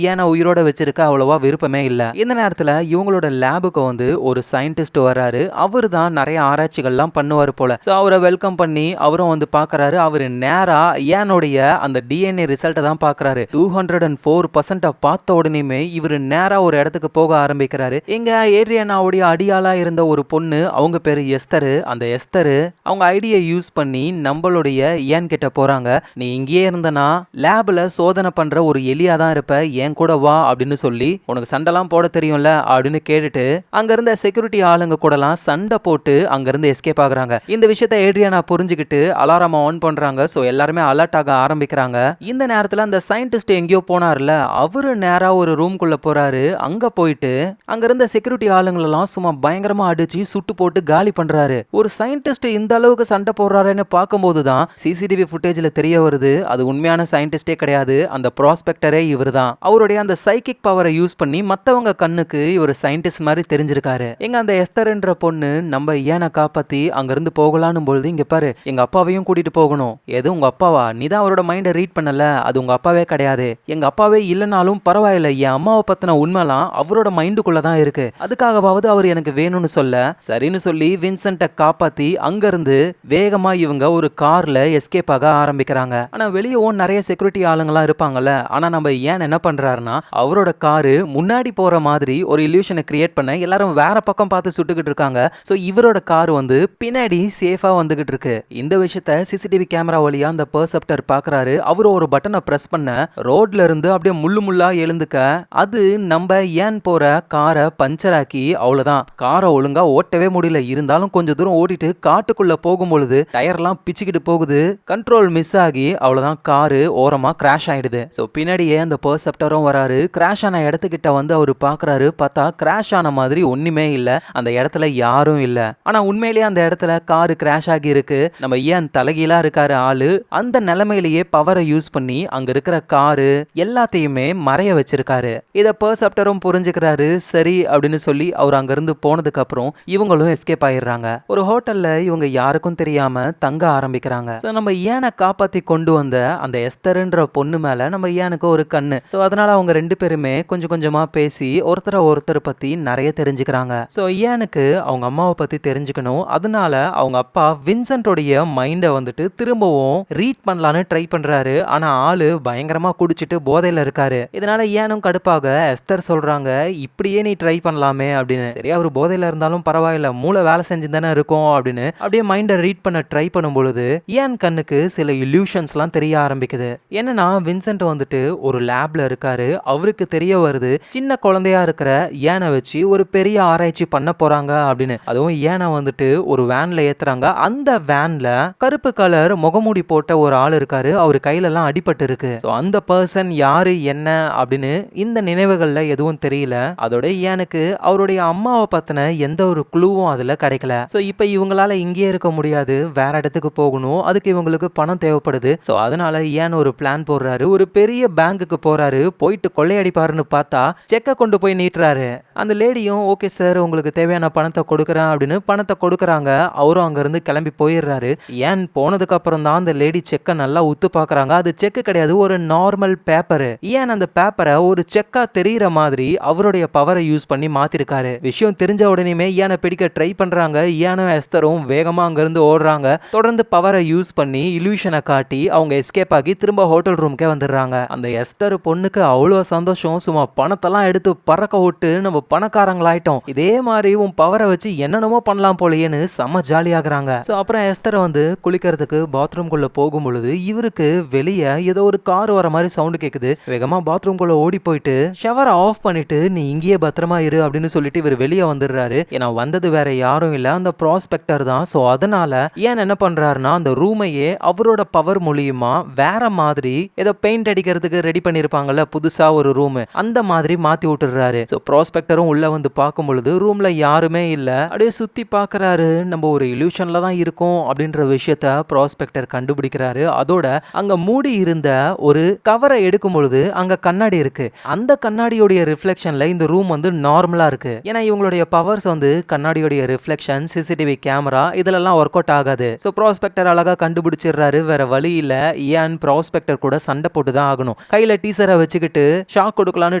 ஏனை உயிரோட வச்சிருக்க அவ்வளவா விருப்பமே இல்ல. இந்த நேரத்துல இவங்களோட லேபுக்கு வந்து ஒரு சயின்டிஸ்ட் வராரு. அவரு தான் நிறைய ஆராய்ச்சிகள்லாம் பண்ணுவாரு போல. சோ அவரை வெல்கம் பண்ணி அவரும் வந்து பாக்குறாரு. அவரு நேரா ஏனுடைய அந்த டிஎன்ஏ ரிசல்ட்டை தான் பாக்குறாரு. 204% பார்த்த உடனேயுமே இவரு நேரா ஒரு இடத்துக்கு போக ஆரம்பிக்கிறாரு. இங்க ஏட்ரியானாவுடைய அடியாளா இருந்த ஒரு பொண்ணு, அவங்க பேரு எஸ்தர். அந்த எஸ்தர் அவங்க ஐடியை யூஸ் பண்ணி நம்மளுடைய ஏன் கிட்ட போறாங்க. நீ இங்கேயே இருந்தனா லேப்ல சோதனை பண்ற ஒரு எலியா தான் இருப்ப, ஏன் கூட வா அப்படின்னு சொல்லி உனக்கு சண்டைலாம் போட தெரியும்ல அப்படின்னு கேட்டுட்டு அங்க இருந்த செக்யூரிட்டி ஆளுங்க கூடலாம் சண்டை போட்டு அங்க இருந்து எஸ்கேப் ஆகுறாங்க. இந்த விஷயத்தை ஏட்ரியானா புரிஞ்சுக்கிட்டு அலாரம் ஆன் பண்றாங்க. சோ எல்லாருமே அலர்ட் ஆக ஆரம்பிக்கிறாங்க. இந்த நேரத்துல அந்த சயின்டிஸ்ட் எங்கேயோ போனார்ல, அவரு நேரா ஒரு ரூம்குள்ள போறாரு. அங்க போயிட்டு அங்க இருந்த செக்யூரிட்டி ஆளுங்களெல்லாம் சும்மா பயங்கரமா அடிச்சு சுட்டு போட்டு காலி பண்றாரு. ஒரு சயின்டிஸ்ட் இந்த அளவுக்கு சண்டை போடுறாருன்னு பார்க்கும்போது தான் சிசிடிவி ஃபுட்டேஜ்ல தெரிய வருது அது உண்மையான சயின்டிஸ்டே கிடையாது, அந்த ப்ராஸ்பெக்டரே இவர் தான். அவருடைய அந்த சைக்கிக் பவரை யூஸ் பண்ணி மத்தவங்க கண்ணுக்கு இவர் சயின்டிஸ்ட் மாதிரி தெரிஞ்சிருக்காரு. எங்க அந்த எஸ்தர்ன்ற பொண்ணு நம்ம ஏனை காப்பாத்தி அங்க இருந்து போகலான்னு பொழுது, இங்க பாரு எங்க அப்பாவையும் கூட்டிட்டு போகணும். எது உங்க அப்பாவா? நீ தான் அவரோட மைண்டை ரீட் பண்ணல, அது உங்க அப்பாவே கிடையாது. எங்க அப்பாவே இல்லைனாலும் பரவாயில்ல, என் அம்மாவை பத்தின உண்மைலாம் அவரோட மைண்டுக்குள்ள தான் இருக்கு, அதுக்காகவாவது அவர் எனக்கு வேணும்னு சொல்ல சரின்னு சொல்லி வின்சென்ட்டை காப்பாத்தி அங்க இருந்து வேகமா இவங்க ஒரு கார்ல எஸ்கேப் ஆக ஆரம்பிக்கிறாங்க. ஆனா வெளியவும் நிறைய செக்யூரிட்டி ஆளுங்கலாம் இருப்பாங்கல்ல. ஆனா நம்ம ஏன் என்ன பண்றாருன்னா அவரோட காரு முன்னாடி போற மாதிரி ஒரு இல்யூஷனை கிரியேட் பண்ண எல்லாரும் வேற பக்கம் பார்த்து சுட்டுக்கிட்டு இருக்காங்க. சோ இவரோட கார் வந்து பின்னாடி சேஃபா வந்துகிட்டு இருக்கு. இந்த விஷயத்த சிசிடிவி கேமரா வழியா அந்த பெர்செப்டர் பாக்குறாரு. அவரு ஒரு பட்டனை பிரஸ் பண்ண ரோட்ல இருந்து அப்படியே முள்ளு முள்ளா எழுந்துக்க அது நம்ம ஏன் போற காரை பஞ்சர் ஆக்கி அவ்வளவுதான். காரை ஒழுங்கா ஓட்டவே முடியல. இருந்தாலும் கொஞ்சம் தூரம் ஓடிட்டு காட்டுக்குள்ள போகும்பொழுது டயர்லாம் பிச்சுக்கிட்டு போகுது. கண்ட்ரோல் மிஸ் ஆகி அவ்வளவுதான் காரு ஓரமா கிராஷ் ஆயிடுது. சோ பின்னாடியே அந்த பெர்செப்டரும் வராரு. கிராஷ் ஆன இடத்துக்கிட்ட வந்து அவரு பாக்குறாரு. பார்த்தா கிராஷ் ஆன மாதிரி ஒண்ணுமே இல்ல, அந்த இடத்துல யாரும் இல்ல. ஆனா உண்மையிலேயே அந்த இடத்துல காரு கிராஷ் ஆகி இருக்கு. நம்ம ஏன் தலைகீழா இருக்காரு ஆளு. அந்த நிலைமையிலேயே பவரை யூஸ் பண்ணி அங்க இருக்கிற காரு எல்லாத்தையுமே மறைய வச்சிருக்காரு. இத பெர்செப்டரும் புரிஞ்சுக்கிறாரு. சரி அப்படின்னு சொல்லி அவர் அங்க இருந்து போனதுக்கு அப்புறம் இவங்களும் எஸ்கேப் ஆயிடுறாங்க. ஒரு ஹோட்டல்ல இவங்க யாருக்கும் தெரியாம தங்க ஆரம்பிக்கிறாங்க. சோ நம்ம ஏனை காப்பாத்தி கொண்டு வந்த அந்த எஸ்தர்ன்ற பொண்ணு மேல நம்ம ஏனுக்கு ஒரு கண்ணு. சோ அதனால அவங்க ரெண்டு பேருமே கொஞ்சம் கொஞ்சமா பேசி ஒருத்தர் பத்தி நிறைய தெரிஞ்சுக்கிறாங்க. சோ ஏனுக்கு அவங்க அம்மாவை பத்தி தெரிஞ்சுக்கணும். அதனால அவங்க அப்பா வின்சென்ட்டோடைய மைண்டை வந்துட்டு திரும்பவும் ரீட் பண்ணலான்னு ட்ரை பண்றாரு. ஆனா ஆளு பயங்கரமா குடிச்சிட்டு போதையில இருக்காரு. இதனால ஏனும் கடுப்பாக எஸ்தர் சொல்றாங்க, இப்படியே நீ ட்ரை பண்ணலாமே அப்படின்னு. சரி அவர் போதையில இருந்தாலும் பரவாயில்ல, மூளை வேலை செஞ்சு தானே இருக்கும் அப்படின்னு அப்படியே மைண்டை ரீட் பண்ண ட்ரை பண்ணும் பொழுது ஏன் கண்ணுக்கு சில இல்யூஷன்ஸ்லாம் தெரிய ஆரம்பிக்குது. என்னன்னா வின்சென்ட் வந்துட்டு ஒரு லேப்ல இருக்காரு. அவருக்கு தெரிய வருது சின்ன குழந்தையா இருக்கிற ஏனை வச்சு ஒரு பெரிய ஆராய்ச்சி பண்ண போறாங்க அப்படின்னு. அதுவும் ஏனை வந்துட்டு ஒரு வேன்ல ஏத்துறாங்க. அந்த வேன்ல கருப்பு கலர் முகமூடி போட்ட ஒரு ஆள் இருக்காரு. அவரு கையில எல்லாம் அடிபட்டு இருக்கு. அந்த பர்சன் யாரு என்ன அப்படின்னு இந்த நினைவுகள்ல எதுவும் தெரியல. அதோட ஏனுக்கு அவருடைய அம்மாவை பத்தின எந்த ஒரு குழுவும் அதுல கிடைக்கல. சோ இப்ப இவங்களால இங்கே இருக்க முடியாது, வேற இடத்துக்கு போகணும். அதுக்கு இவங்களுக்கு பணம் தேவைப்படுது. சோ அதனால ஏன் ஒரு பிளான் போடுறாரு. ஒரு பெரிய பேங்குக்கு போறாரு. போயிட்டு கொள்ளையடிப்பாருன்னு பார்த்தா செக்கை கொண்டு போய் நீட்டுறாரு. அந்த லேடியும் ஓகே சார் உங்களுக்கு தேவையான பணத்தை கொடுக்குறேன் அப்படின்னு பணத்தை கொடுக்குறாங்க. அவரும் அங்க இருந்து கிளம்பி போயிடுறாரு. ஏன் போனதுக்கு அப்புறம் தான் அந்த லேடி செக்கை நல்லா உத்து பாக்குறாங்க. அது செக்கு கிடையாது, ஒரு நார்மல் பேப்பர். ஏன் அந்த பேப்பரை ஒரு செக்கா தெரியுற மாதிரி அவருடைய பவரை யூஸ் பண்ணி மாத்திருக்காரு. விஷயம் தெரிஞ்ச உடனே ஏனை பிடிக்க ட்ரை பண்றாங்க. ஏனும் எஸ்தரும் வேகமா அங்க இருந்து ஓடுறாங்க. தொடர்ந்து பவரை யூஸ் பண்ணி இல்யூஷனை காட்டி அவங்க எஸ்கேப் ஆகி திரும்ப ஹோட்டல் ரூமுக்கே வந்துடுறாங்க. அந்த எஸ்தர் பொண்ணுக்கு அவ்வளவு சந்தோஷம். சும்மா பணத்தெல்லாம் எடுத்து பறக்க விட்டு நம்ம பணக்காரங்களாயிட்டோம், இதே மாதிரி உன் பவரை வச்சு என்னென்னமோ பண்ணலாம் போலயேன்னு செம்ம ஜாலியாகிறாங்க. சோ அப்புறம் எஸ்தர் வந்து குளிக்கிறதுக்கு பாத்ரூம் குள்ள போகும் பொழுது இவருக்கு வெளியே ஏதோ ஒரு கார் வர மாதிரி சவுண்ட் கேக்குது. வேகமா பாத்ரூம் குள்ள ஓடி போயிட்டு ஷவரை ஆஃப் பண்ணிட்டு நீ இங்கேயே பத்திரமா இரு அப்படின்னு சொல்லிட்டு இவர் வெளியே வந்துடுறாரு. ஏன்னா வந்தது வேற யாரும் இல்ல, அந்த ப்ராஸ்பெக்டர் தான். சோ அதனால ஏன் என்ன பண்றாருன்னா அந்த ரூமையே அவரோட பவர் மூலியமா வேற மாதிரி ஏதோ பெயிண்ட் அடிக்கிறதுக்கு ரெடி பண்ணிருப்பாங்கல்ல புதுசா ஒரு ரூம், அந்த மாதிரி மாத்தி விட்டுறாரு. சோ ப்ராஸ்பெக்டரும் உள்ள வந்து பார்க்கும் பொழுது ரூம்ல யாருமே இல்ல. அப்படியே சுத்தி பாக்குறாரு, நம்ம ஒரு இல்யூஷன்ல தான் இருக்கோம் அப்படின்ற விஷயத்த ப்ராஸ்பெக்டர் கண்டுபிடிக்கிறாரு. அதோட அங்க மூடி இருந்த ஒரு கவரை எடுக்கும் பொழுது அங்க கண்ணாடி இருக்கு. அந்த கண்ணாடியோடைய ரிஃப்ளெக்ஷன்ல இந்த ரூம் வந்து நார்மலா இருக்கு. ஏன்னா இவங்களுடைய பவர்ஸ் வந்து கண்ணாடியோடைய ரிஃப்ளெக்ஷன், சிசிடிவி கேமரா இதெல்லாம் ஒர்க் அவுட் ஆகாது. சோ ப்ராஸ்பெக்டர் அழகா கண்டுபிடிச்சிடுறாரு. வேற வழி இல்ல, ஏன் ப்ராஸ்பெக்டர் கூட சண்டை போட்டு தான் ஆகணும். கையில டீசரை வச்சுக்கிட்டு ஷாக் கொடுக்கலான்னு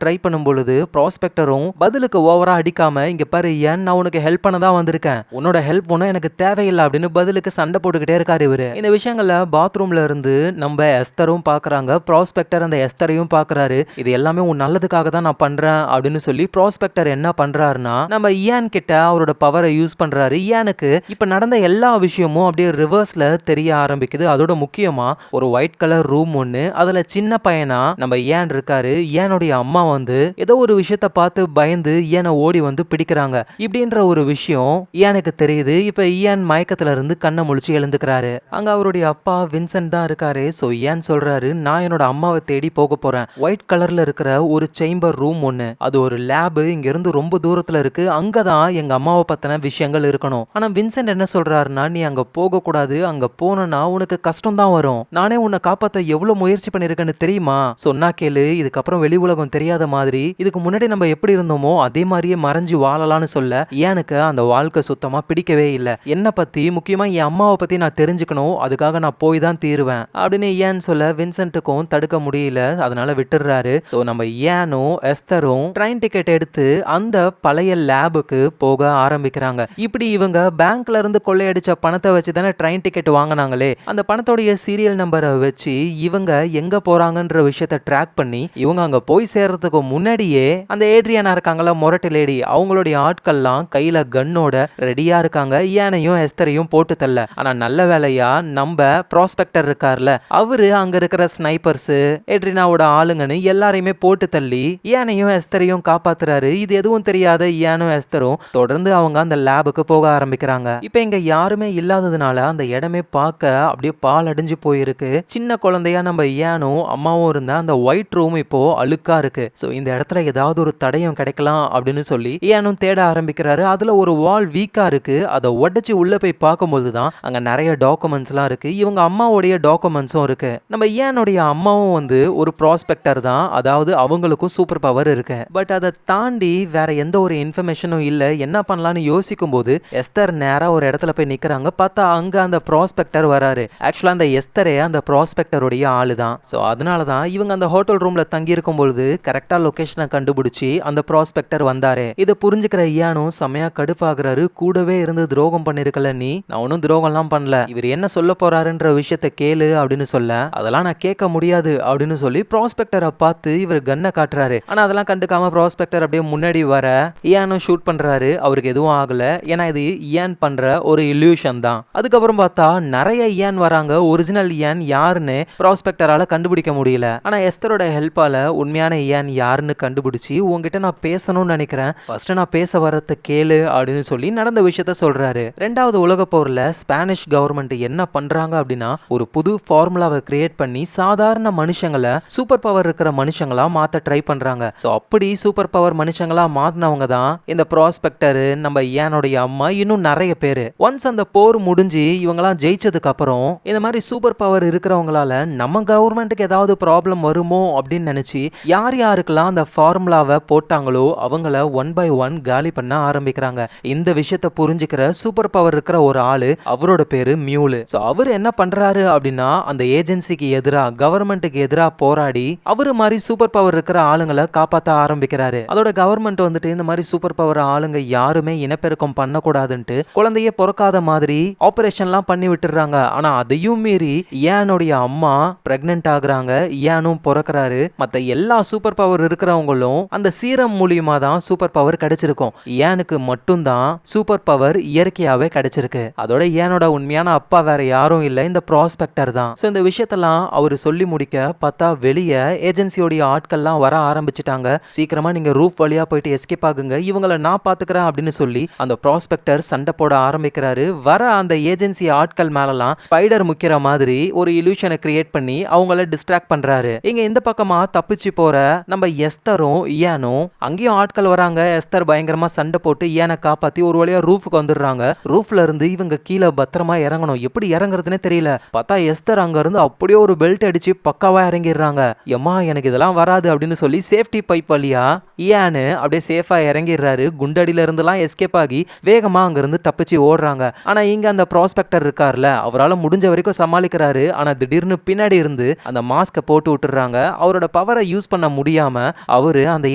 ட்ரை பண்ணும் பொழுது ப்ராஸ்பெக்டரும் பதிலுக்கு ஓவரா அடிக்காம, இங்க பாரு ஏன் நான் உனக்கு ஹெல்ப் பண்ண தான் வந்திருக்கேன், உன்னோட ஹெல்ப் ஒன்னும் எனக்கு தேவையில்லை அப்படின்னு பதிலுக்கு சண்டை போட்டுக்கிட்டே இருக்காரு இவரு. இந்த விஷயங்கள்ல பாத்ரூம்ல இருந்து நம்ம எஸ்தரும் பாக்குறாங்க. ப்ராஸ்பெக்டர் அந்த எஸ்தரையும் பாக்குறாரு. இது எல்லாமே உன் நல்லதுக்காக தான் நான் பண்றேன் அப்படின்னு சொல்லி ப்ராஸ்பெக்டர் என்ன பண்றாருன்னா, நம்ம இயான் கிட்ட அவரோட பவரை யூஸ் பண்றாரு. இயானுக்கு இப்ப நடந்த எல்லா விஷயமும் அப்படியே ரிவர்ஸ்ல தெரிய ஆரம்பிக்குது. அதோட முக்கியமா ஒரு ஒயிட் கலர் ரூம் ஒண்ணு, அதுல சின்ன பையனா நம்ம இயான் இருக்காரு. இயானுடைய அம்மா வந்து ஏதோ ஒரு விஷயத்த பார்த்து பயந்து இயானை ஓடி வந்து பிடிக்கிறாங்க. இப்படின்ற ஒரு விஷயம் இயானுக்கு தெரியுது. இப்ப இயான் மயக்கத்துல இருந்து கண்ணை முழிச்சு எழுந்துக்கிறாரு. அங்க அவருடைய அப்பா வின்சென்ட் தான் இருக்காரு. சோ இயான் சொல்றாரு, நான் என்னோட அம்மாவை தேடி போக போறேன். ஒயிட் கலர்ல இருக்கிற ஒரு சேம்பர் ரூம் ஒண்ணு, அது ஒரு லேப், இங்க இருந்து ரொம்ப தூரத்துல இருக்கு. அங்கதான் எங்க அம்மாவை பத்தின விஷயங்கள் இருக்கணும். ஆனா வின்சென்ட் என்ன சொல்றாருன்னா, நீ அங்க போக கூடாது, அங்க போனா உனக்கு கஷ்டம் தான் வரும். நானே உன்னை காப்பாத்த எவ்வளவு முயற்சி பண்ணிருக்கேன்னு தெரியுமா, சொன்னா கேளு. இதுக்கப்புறம் வெளி உலகம் தெரியாத மாதிரி இதுக்கு முன்னாடி நம்ம எப்படி இருந்தோமோ அதே மாதிரியே மறைஞ்சு வாழலாம்னு சொல்ல, எனக்கு அந்த வாழ்க்கை சுத்தமா பிடிக்கவே இல்லை. என்ன பத்தி, முக்கியமா என் அம்மாவை பத்தி நான் தெரிஞ்சுக்கணும், அதுக்காக நான் போய் தான் தீருவேன் அப்படின்னு ஏன் சொல்ல வின்சென்ட்டுக்கும் தடுக்க முடியல. அதனால விட்டுறாரு. சோ நம்ம ஏனும் எஸ்தரும் ட்ரெயின் டிக்கெட் எடுத்து அந்த பழைய லேபுக்கு போக ஆரம்பிக்கிறாங்க. இப்படி இவங்க பேங்க்ல இருந்து கொள்ளையடிச்ச பணத்தை வச்சு தானே ட்ரெயின் டிக்கெட் வாங்கினாங்களே, அந்த பணத்தோடைய சீரியல் நம்பரை வச்சு இவங்க எங்க போறாங்கன்ற விஷயத்தை ட்ராக் பண்ணி இவங்க அங்க போய் சேர்றதுக்கு முன்னாடியே அந்த ஏட்ரியானா இருக்காங்களா மொரட்டு லேடி, அவங்களுடைய ஆட்கள்லாம் கையில கன்னோட ரெடியா இருக்காங்க. ஏனையும் எஸ்தரையும் போட்டு தள்ள. ஆனா நல்ல வேலையா நம்ம ப்ராஸ்பெக்டர் இருக்கார்ல, அவரு அங்க இருக்கிற ஸ்னைப்பர்ஸ், ஏட்ரினாவோட ஆளுங்கன்னு எல்லாரையுமே போட்டு தள்ளி ஏனையும் எஸ்தரையும் காப்பாத்துறாரு. இது எதுவும் தெரியாத ஏனும் எஸ்தரும் தொடர்ந்து அவங்க அந்த லேபுக்கு போக ஆரம்பிக்கிறாங்க. இப்ப இங்க யாருமே இல்லாததுனால அந்த இடமே பார்க்க அப்படியே பால் அடைஞ்சு போயிருக்கு. சின்ன குழந்தையா நம்ம ஏனும் அம்மாவும் இருந்த அந்த ஒயிட் ரூம் இப்போ அழுக்கா இருக்கு. சோ இந்த இடத்துல ஏதாவது ஒரு தடயம் கிடைக்கலாம் அப்படின்னு சொல்லி ஏனும் தேட ஆரம்பிக்கிறாரு. அதுல ஒரு வால் வீக்கா இருக்கு. அதை உடைச்சு உள்ள போய் பார்க்கும்போது தான் அங்க நிறைய டாக்குமெண்ட்ஸ் எல்லாம் இருக்கு. இவங்க அம்மாவுடைய டாக்குமெண்ட்ஸும் இருக்கு. நம்ம ஏனுடைய அம்மாவும் வந்து ஒரு ப்ராஸ்பெக்டர் தான், அதாவது அவங்களுக்கும் சூப்பர் பவர் இருக்கு. பட் அதை தாண்டி வேற எந்த ஒரு இன்ஃபர்மேஷனும் இல்ல. என்ன பண்ணலாம்னு யோசிக்கும் போது எஸ்தர் நேரா ஒரு இடத்துல போய் நிக்கிறாங்க. பார்த்தா அங்க அந்த ப்ராஸ்பெக்டர் வராரு. ஆக்சுவலா அந்த எஸ்தரே அந்த ப்ராஸ்பெக்டருடைய ஆளு தான். சோ அதனாலதான் இவங்க அந்த ஹோட்டல் ரூம்ல தங்கி இருக்கும் பொழுது கரெக்டா லொகேஷனை கண்டுபிடிச்சி அந்த ப்ராஸ்பெக்டர் வந்தாரு. இதை புரிஞ்சுக்கிற ஐயானும் செமையா கடுப்பாகிறாரு. கூடவே இருந்து துரோகம் பண்ணிருக்கல நீ, நான் ஒன்னும் துரோகம் எல்லாம் பண்ணல, இவர் என்ன சொல்ல போறாருன்ற விஷயத்த கேளு அப்படின்னு சொல்ல, அதெல்லாம் நான் கேட்க முடியாது அப்படின்னு சொல்லி ப்ராஸ்பெக்டரை பார்த்து இவர் கன்னை காட்டுறாரு. ஆனா அதெல்லாம் கண்டுக்காம ப்ராஸ்பெக்டர் அப்படியே முன்னாடி வர இயானும் ஷூட் பண்றாரு. அவருக்கு எதுவும் ஆகல. ஏன்னா இது இயான் பண்ற ஒரு இல்யூஷன் தான். அதுக்கப்புறம் பார்த்தா நிறைய இயான் வராங்க. ஒரிஜினல் இயான் யாருன்னு ப்ராஸ்பெக்டரால கண்டுபிடிக்க முடியல. ஆனா எஸ்தரோட ஹெல்ப்பால உண்மையான இயான் யாருன்னு கண்டுபிடிச்சு, உங்ககிட்ட நான் பேசணும்னு நினைக்கிறேன், ஃபர்ஸ்ட் நான் பேச வரத கேளு அப்படின்னு சொல்லி நடந்த விஷயத்த சொல்றாரு. ரெண்டாவது உலக போர்ல ஸ்பானிஷ் கவர்மெண்ட் என்ன பண்றாங்க அப்படின்னா, ஒரு புது ஃபார்முலாவை கிரியேட் பண்ணி சாதாரண மனுஷங்களை சூப்பர் பவர் இருக்கிற மனுஷங்களா மாத்த ட்ரை பண்றாங்க. சோ அப்படி சூப்பர் பவர் மனுஷங்களா மாத்தினவங்க தான் இந்த ப்ராஸ்பெக்டர், நம்ம ஏனுடைய அம்மா, இன்னும் நிறைய பேரு. ஒன்ஸ் அந்த போர் முடிஞ்சு இவங்கெல்லாம் ஜெயிச்சதுக்கு அப்புறம் இந்த மாதிரி சூப்பர் பவர் இருக்கிறவங்களால நம்ம கவர்மெண்ட்டுக்கு ஏதாவது ப்ராப்ளம் வருமோ அப்படின்னு நினைச்சு யார் யாருக்கெல்லாம் அந்த ஃபார்முலாவை போட்டாங்களோ அவங்கள ஒன் பை ஒன் காலி பண்ண ஆரம்பிக்கிறாங்க. இந்த விஷயத்தை புரிஞ்சுக்கிற சூப்பர் பவர் இருக்கிற ஒரு ஆளு, அவரோட பேரு மியூலு. சோ அவர் என்ன பண்றாரு அப்படின்னா, அந்த ஏஜென்சிக்கு எதிரா, கவர்மெண்ட்டுக்கு எதிரா போராடி அவரு மாதிரி சூப்பர் பவர் இருக்கிற ஆளுங்களை காப்பாற்ற ஆரம்பிக்கிறாரு. அதோட கவர்மெண்ட் வந்துட்டு இந்த மாதிரி சூப்பர் பவர் ஆளுங்க யாருமே இனப்பெருக்கம் பண்ணக்கூடாதுன்ட்டு குழந்தைய பிறக்காத மாதிரி ஆபரேஷன்லாம் பண்ணி விட்டுறாங்க. ஆனா அதையும் மீறி ஏனுடைய அம்மா பிரெக்னென்ட் ஆகுறாங்க. ஏனும் பிறக்கிறாரு. மத்த எல்லா சூப்பர் பவர் இருக்கிறவங்களும் அந்த சீரம் மூலியமா தான் சூப்பர் பவர் கிடைச்சிருக்கும். ஏனுக்கு மட்டும்தான் சூப்பர் பவர் இயற்கையாவே கிடைச்சிருக்கு. அதோட ஏனோட உண்மையான அப்பா வேற யாரும் இல்ல, இந்த ப்ராஸ்பெக்டர் தான். சோ இந்த விஷயத்தெல்லாம் அவரு சொல்லி முடிக்க பார்த்தா வெளியே ஏஜென்சியோடைய ஆட்கள்லாம் வர ஆரம்பிச்சிட்டாங்க. சீக்கிரமா நீங்க ரூஃப் வழியா போயிட்டு எஸ்கேப் ஆகுங்க, இவங்களை நான் பாத்துக்கிறேன் அப்படின்னு சொல்லி அந்த ப்ராஸ்பெக்டர் சண்டை போட ஆரம்பிக்கிறாரு. வர அந்த ஏஜென்சி ஆட்கள் மேலலாம் ஸ்பைடர் முக்கிற மாதிரி ஒரு இல்யூஷனை கிரியேட் பண்ணி அவங்கள டிஸ்ட்ராக்ட் பண்றாரு. இங்க இந்த பக்கமா தப்பிச்சு போற நம்ம எஸ்தரும் இயானும் அங்கேயும் ஆட்கள் வராங்க. எஸ்தர் பயங்கரமா சண்டை போட்டு இயானை காப்பாத்தி ஒரு வழியா ரூஃபுக்கு வந்துடுறாங்க. ரூஃப்ல இருந்து இவங்க கீழே பத்திரமா இறங்கணும். எப்படி இறங்குறதுன்னு தெரியல. பார்த்தா எஸ்தர் அங்க இருந்து அப்படியே ஒரு பெல்ட் அடிச்சு பக்காவா இறங்கிடுறாங்க. எம்மா எனக்கு இதெல்லாம் வராது அப்படின்னு சொல்லி சேஃப்டி பைப் வழியா இயானு அப்படியே சேஃபா இறங்கிடுறாரு. குண்டடியில இருந்துலாம் எஸ்கேப் ஆகி வேகமா அங்க இருந்து தப்பிச்சு ஓடுறாங்க. ஆனா இங்க அந்த ப்ராஸ்பெக்டர் இருக்கார்ல, அவரால் முடிஞ்ச வரைக்கும் சமாளிக்கிறாரு. ஆனா திடீர்னு பின்னாடி இருந்து அந்த மாஸ்கை போட்டு விட்டுறாங்க. அவரோட பவரை யூஸ் பண்ண முடியாம அவரு அந்த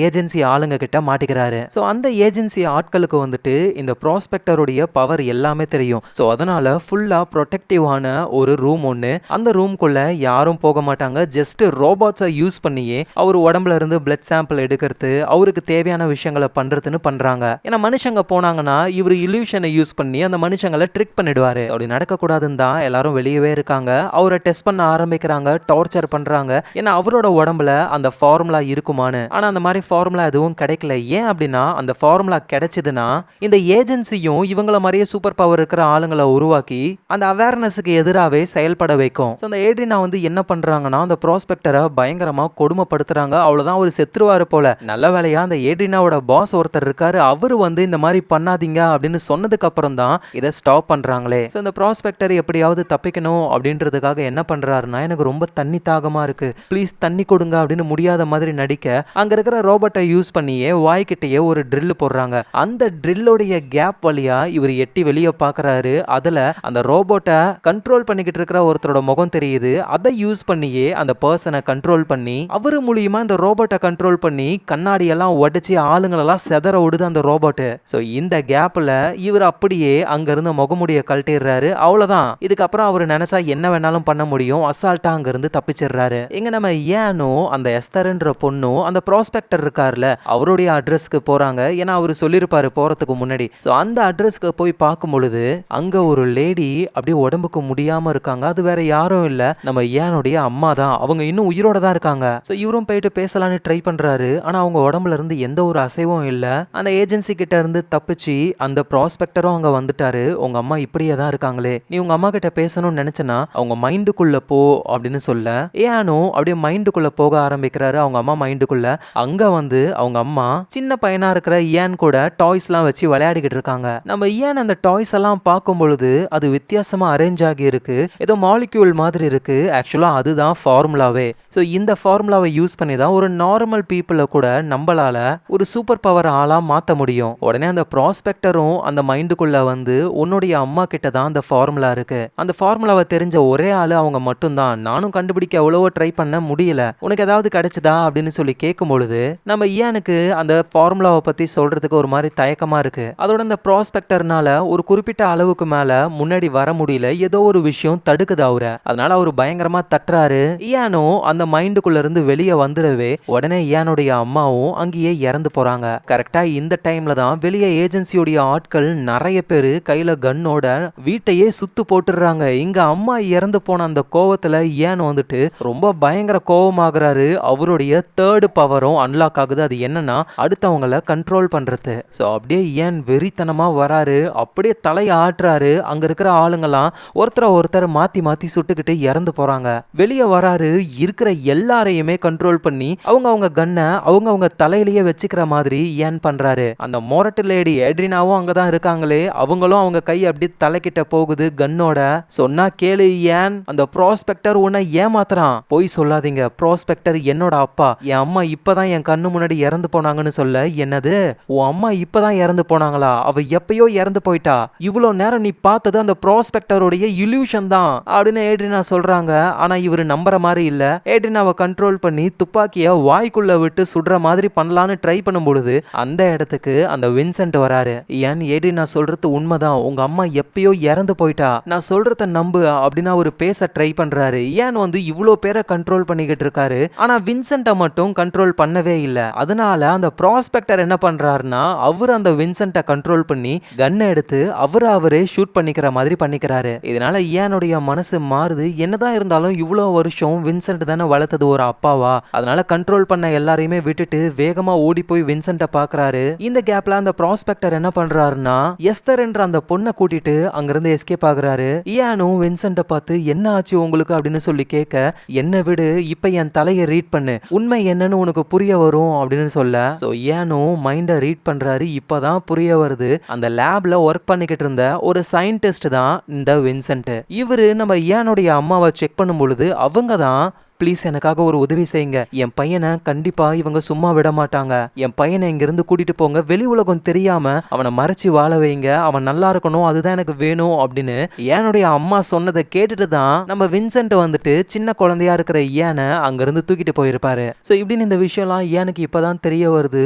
ஏஜென்சி ஆளுங்க கிட்ட மாட்டிக்கிறாரு. ஸோ அந்த ஏஜென்சி ஆட்களுக்கு வந்துட்டு இந்த ப்ராஸ்பெக்டருடைய பவர் எல்லாமே தெரியும். ஸோ அதனால ஃபுல்லா ப்ரொடெக்டிவான ஒரு ரூம் ஒன்று, அந்த ரூம்குள்ள யாரும் போக மாட்டாங்க. ஜஸ்ட் ரோபோட்ஸை யூஸ் பண்ணியே அவர் உடம்புல இருந்து பிளட் சாம்பிள் எடுக்கிறது, அவருக்கு தேவையான விஷயங்களை பண்றதுன்னு பண்றாங்க. ஏன்னா மனுஷங்க போனாங்கன்னா இவர் இல்யூஷனை யூஸ் பண்ணி அந்த மனுஷங்களை ட்ரிக் பண்ணிடுவாரு. அப்படி நடக்கக்கூடாதுன்னு தான் எல்லாரும் வெளியவே இருக்காங்க. அவரை டெஸ்ட் பண்ண ஆரம்பிக்கிறாங்க, டார்ச்சர் பண்றாங்க. ஏன்னா அவரோட உடம்புல அந்த ஃபார்முலா இருக்குமான்னு. ஆனா அந்த மாதிரி ஃபார்முலா எதுவும் கிடைக்கல. ஏன் அப்படின்னா அந்த ஃபார்முலா கிடைச்சதுன்னா இந்த ஏஜென்சியும் இவங்கள மாதிரியே சூப்பர் பவர் இருக்கிற ஆளுங்களை உருவாக்கி அந்த அவேர்னஸுக்கு எதிராகவே செயல்பட வைக்கும். அந்த ஏட்ரினா வந்து என்ன பண்றாங்கன்னா அந்த ப்ராஸ்பெக்டரை பயங்கரமா கொடுமைப்படுத்துறாங்க. அவ்வளவுதான் அவர் செத்துருவாரு போல. நல்ல வேலையா அந்த ஏட்ரினாவோட பாஸ் ஒருத்தர் இருக்காரு. அவரு வந்து இந்த மாதிரி பண்ணாதீங்க அப்படின்னு சொன்னதுக்கு அப்புறம் தான் இதை ஸ்டாப் பண்றாங்களே. இந்த ப்ராஸ்பெக்டர் எப்படியாவது தப்பிக்கணும் அப்படின்றதுக்காக என்ன பண்றாருன்னா, எனக்கு ரொம்ப தண்ணி தாகமா இருக்கு, ப்ளீஸ் தண்ணி கொடுங்க அப்படின்னு முடியாத மாதிரி நடிக்க அங்க இருக்கிற ரோபோட்டை யூஸ் பண்ணியே வாய்க்கிட்டேயே ஒரு ட்ரில் போடுறாங்க. அந்த ட்ரில்லோடைய கேப் வழியா இவர் எட்டி வெளியே பாக்குறாரு. அதுல அந்த ரோபோட்டை கண்ட்ரோல் பண்ணிக்கிட்டு இருக்கிற ஒருத்தரோட முகம் தெரியுது. அதை யூஸ் பண்ணியே அந்த பர்சனை கண்ட்ரோல் பண்ணி அவரு மூலியமா இந்த ரோபோட்டை கண்ட்ரோல் பண்ணி கண்ணாடி எல்லாம் உடைச்சு ஆளுங்களெல்லாம் செதற விடுது அந்த ரோபோட். சோ இந்த கேப்ல இவர் அப்படியே அங்க இருந்து முகமுடிய கழட்டிடுறாரு. அவ்வளவுதான். இதுக்கப்புறம் அவர் நினைச்சா என்ன வேணாலும் பண்ண முடியும். அசால்ட்டா அங்க இருந்து தப்பிச்சிடுறாரு. இங்க நம்ம ஏனோ அந்த எஸ்தர்ன்ற பொண்ணும் அந்த ப்ராஸ்பெக்டர் இருக்கார்ல அவருடைய அட்ரஸ்க்கு போறாங்க. ஏன்னா அவர் சொல்லியிருப்பாரு போறதுக்கு முன்னாடி. சோ அந்த அட்ரஸ்க்கு போய் பார்க்கும் பொழுது அங்க ஒரு லேடி அப்படியே உடம்புக்கு முடியாம இருக்காங்க. அது வேற யாரும் இல்ல, நம்ம ஏனுடைய அம்மா தான். அவங்க இன்னும் உயிரோட தான் இருக்காங்க. சோ இவரும் போயிட்டு பேசலான்னு ட்ரை பண்றாரு. ஆனா அவங்க உடம்புல இருந்து எந்த ஒரு அசைவும் இல்ல. அந்த ஏஜென்சி கிட்ட இருந்து தப்பிச்சு அந்த ப்ராஸ்பெக்டரும் அங்க வந்துட்டாரு. உங்க அம்மா இப்படியே தான் இருக்காங்களே, நீ உங்க அம்மா கிட்ட பேசணும்னு நினைச்சனா அவங்க மைண்டுக்குள்ள போ அப்படின்னு சொல்ல ஏனோ அப்படியே மைண்டுக்குள்ள போக ஆரம்பிக்கிறாரு. அவங்க அம்மா மைண்டுக்குள்ள அங்க வந்து அவங்க அம்மா சின்ன பையனா இருக்கிற ஏன் கூட டாய்ஸ் எல்லாம் வச்சு விளையாடிக்கிட்டு இருக்காங்க. நம்ம ஏன் அந்த டாய்ஸ் எல்லாம் பார்க்கும் பொழுது அது வித்தியாசமா அரேஞ்ச் ஆகி இருக்கு, ஏதோ மாலிக்யூல் மாதிரி இருக்கு. ஆக்சுவலா அதுதான் ஃபார்முலாவே. ஸோ இந்த ஃபார்முலாவை யூஸ் பண்ணி தான் ஒரு நார்மல் பீப்புளை கூட நம்மளால ஒரு சூப்பர் பவர் ஆளா மாற்ற முடியும். உடனே அந்த ப்ராஸ்பெக்டரும் அந்த மைண்டுக்குள்ள வந்து உன்னுடைய அம்மா கிட்ட தான் அந்த ஃபார்முலா இருக்கு, அந்த ஃபார்முலாவை தெரிஞ்ச ஒரே ஆளு அவங்க மட்டும்தான், நானும் கண்டுபிடிக்க எவ்வளவோ ட்ரை பண்ண முடியல, உனக்கு ஏதாவது கிடைச்சதா அப்படின்னு சொல்லி கேட்கும் பொழுது நம்ம ஏனுக்கு அந்த ஃபார்முலாவை பத்தி சொல்றதுக்கு ஒரு மாதிரி தயக்கமா இருக்கு. அதோட அந்த ப்ராஸ்பெக்டர்னால ஒரு குறிப்பிட்ட அளவுக்கு மேல முன்னாடி வர முடியல, ஏதோ ஒரு விஷயம் தடுக்குது அவரை. அதனால அவர் பயங்கரமா தட்டுறாரு. ஏனோ அந்த மைண்டுக்குள்ள இருந்து வெளியே வந்துடவே உடனே ஏனுடைய அம்மாவும் அங்கேயே இறந்து போறாங்க. கரெக்டா இந்த டைம்ல தான் வெளியே ஏஜென்சியோடைய ஆட்கள் நிறைய பேரு கையில கன்னோட வீட்டையே சுத்து போட்டுறாங்க. இங்க அம்மா இறந்து போன அந்த கோவத்துல ஏன் வந்துட்டு ரொம்ப பயங்கர கோவமாகறாரு. அவருடைய தேர்ட் பவரும் அன்லாக் ஆகுது. அது என்னன்னா அடுத்தவங்களை கண்ட்ரோல் பண்றது. சோ அப்படியே ஏன் வெறித்தனமா வராரு, அப்படியே தலையை ஆட்டுறாரு. அங்க இருக்கிற ஆளுங்கெல்லாம் ஒருத்தர் மாத்தி மாத்தி சுட்டுக்கிட்டு இறந்து போறாங்க. வெளியே வராரு, இருக்கிற எல்லாரையுமே கண்ட்ரோல் பண்ணி அவங்க கன்னை அவங்க தலையிலேயே வச்சுக்கிற மாதிரி ஏன் பண்றாரு. அந்த மொரட்டு லேடி ஏட்ரினாவும் அங்கதான் இருக்காங்களே, அவங்களும் அவங்க கை அப்படியே தலைக்கிட்ட போகுது கன்னோட. சொன்னா கேளு ஏன், அந்த ப்ராஸ்பெக்டர் உன்னை ஏமாத்துறான், போய் சொல்லாதீங்க, ப்ராஸ்பெக்டர் என்னோட அப்பா, என் அம்மா இப்பதான் என் கண்ணு முன்னாடி இறந்து போனாங்கன்னு சொல்ல, என்னது உன் அம்மா இப்பதான் இறந்து போனாங்களா, அவ எப்பயோ இறந்து போயிட்டா, இவ்வளவு நேரம் நீ பார்த்தது அந்த ப்ராஸ்பெக்டருடைய இல்யூஷன் தான் அப்படின்னு ஏட்ரினா சொல்றாங்க. ஆனா இவரு நம்புற மாதிரி இல்ல. ஏட்ரினாவை கண்ட்ரோல் பண்ணி துப்பாக்கிய வாய்க்குள்ள விட்டு சுடுற மாதிரி பண்ணலான்னு ட்ரை பண்ணும் பொழுது அந்த இடத்துக்கு அந்த வின்சென்ட் வராரு. ஏன் ஏட்ரினா சொல்றது உண்மைதான், உங்க அம்மா எப்பயோ இறந்து போயிட்டா, நான் சொல்றத நம்பு அப்படின்னு அவர் பேச ட்ரை பண்றாரு. ஏன் வந்து இவ்வளோ பேரை கண்ட்ரோல் பண்ணிக்கிட்டு இருக்காரு, ஆனா வின்சென்ட்டை மட்டும் கண்ட்ரோல் பண்ணவே இல்லை. அதனால அந்த ப்ராஸ்பெக்டர் என்ன பண்றாருன்னா அவர் அந்த வின்சென்ட்டை கண்ட்ரோல் பண்ணி கன்னை எடுத்து அவரே ஷூட் பண்ணிக்கிற மாதிரி பண்ணிக்கிறாரு. இதனால ஏனுடைய மனசு மாறுது. என்னதான் இருந்தாலும் இவ்வளோ வருஷம் வின்சென்ட் தானே வளர்த்தது ஒரு அப்பாவா, அதனால கண்ட்ரோல் பண்ண எல்லாரையுமே விட்டுட்டு வேகமா ஓடி போய் வின்சென்ட்டை பாக்குறாரு. இந்த கேப்ல அந்த ப்ராஸ்பெக்டர் என்ன பண்றாருன்னா எஸ்தர் என்ற அந்த பொண்ணை கூட்டிட்டு அங்கிருந்து எஸ்கேப் ஆகுறாரு. ஏனும் வின்சென்ட்டை பார்த்து என்ன ஆச்சு உங்களுக்கு அப்படின்னு சொல்லி கேட்க, என்ன விடு, இப்ப என் தலையை ரீட் பண்ணு, உண்மை என்னன்னு உனக்கு புரிய வரும் அப்படின்னு சொல்ல, சோ ஏனும் மைண்ட ரீட் பண்றாரு. இப்பதான் புரிய வருது, அந்த லேப்ல ஒர்க் பண்ணிக்கிட்டு இருந்த ஒரு சயின்டிஸ்ட் தான் இந்த வின்சென்ட். இவரு நம்ம ஏனுடைய அம்மாவை செக் பண்ணும் பொழுது அவங்க தான், ப்ளீஸ் எனக்காக ஒரு உதவி செய்யுங்க, என் பையனை கண்டிப்பா இவங்க சும்மா விட மாட்டாங்க, என் பையனை இங்கிருந்து கூட்டிட்டு போங்க, வெளி உலகம் தெரியாம அவனை மறைச்சு வாழ வைங்க, அவன் நல்லா இருக்கணும், அதுதான் எனக்கு வேணும் அப்படின்னு ஏனுடைய அம்மா சொன்னதை கேட்டுட்டு தான் நம்ம வின்சென்ட் வந்துட்டு சின்ன குழந்தையா இருக்கிற ஏனை அங்கிருந்து தூக்கிட்டு போயிருப்பாரு. ஸோ இப்படின்னு இந்த விஷயம்லாம் ஏனுக்கு இப்பதான் தெரிய வருது.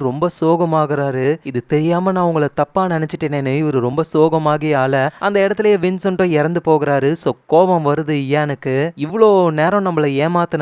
ரொம்ப சோகமாகறாரு. இது தெரியாம நான் உங்களை தப்பா நினைச்சிட்டேனேன்னு இவர் ரொம்ப சோகமாகியால அந்த இடத்துலயே வின்சென்ட்டும் இறந்து போகிறாரு. ஸோ கோபம் வருது ஏனுக்கு, இவ்வளோ நேரம் நம்மளை ஏமாத்தினது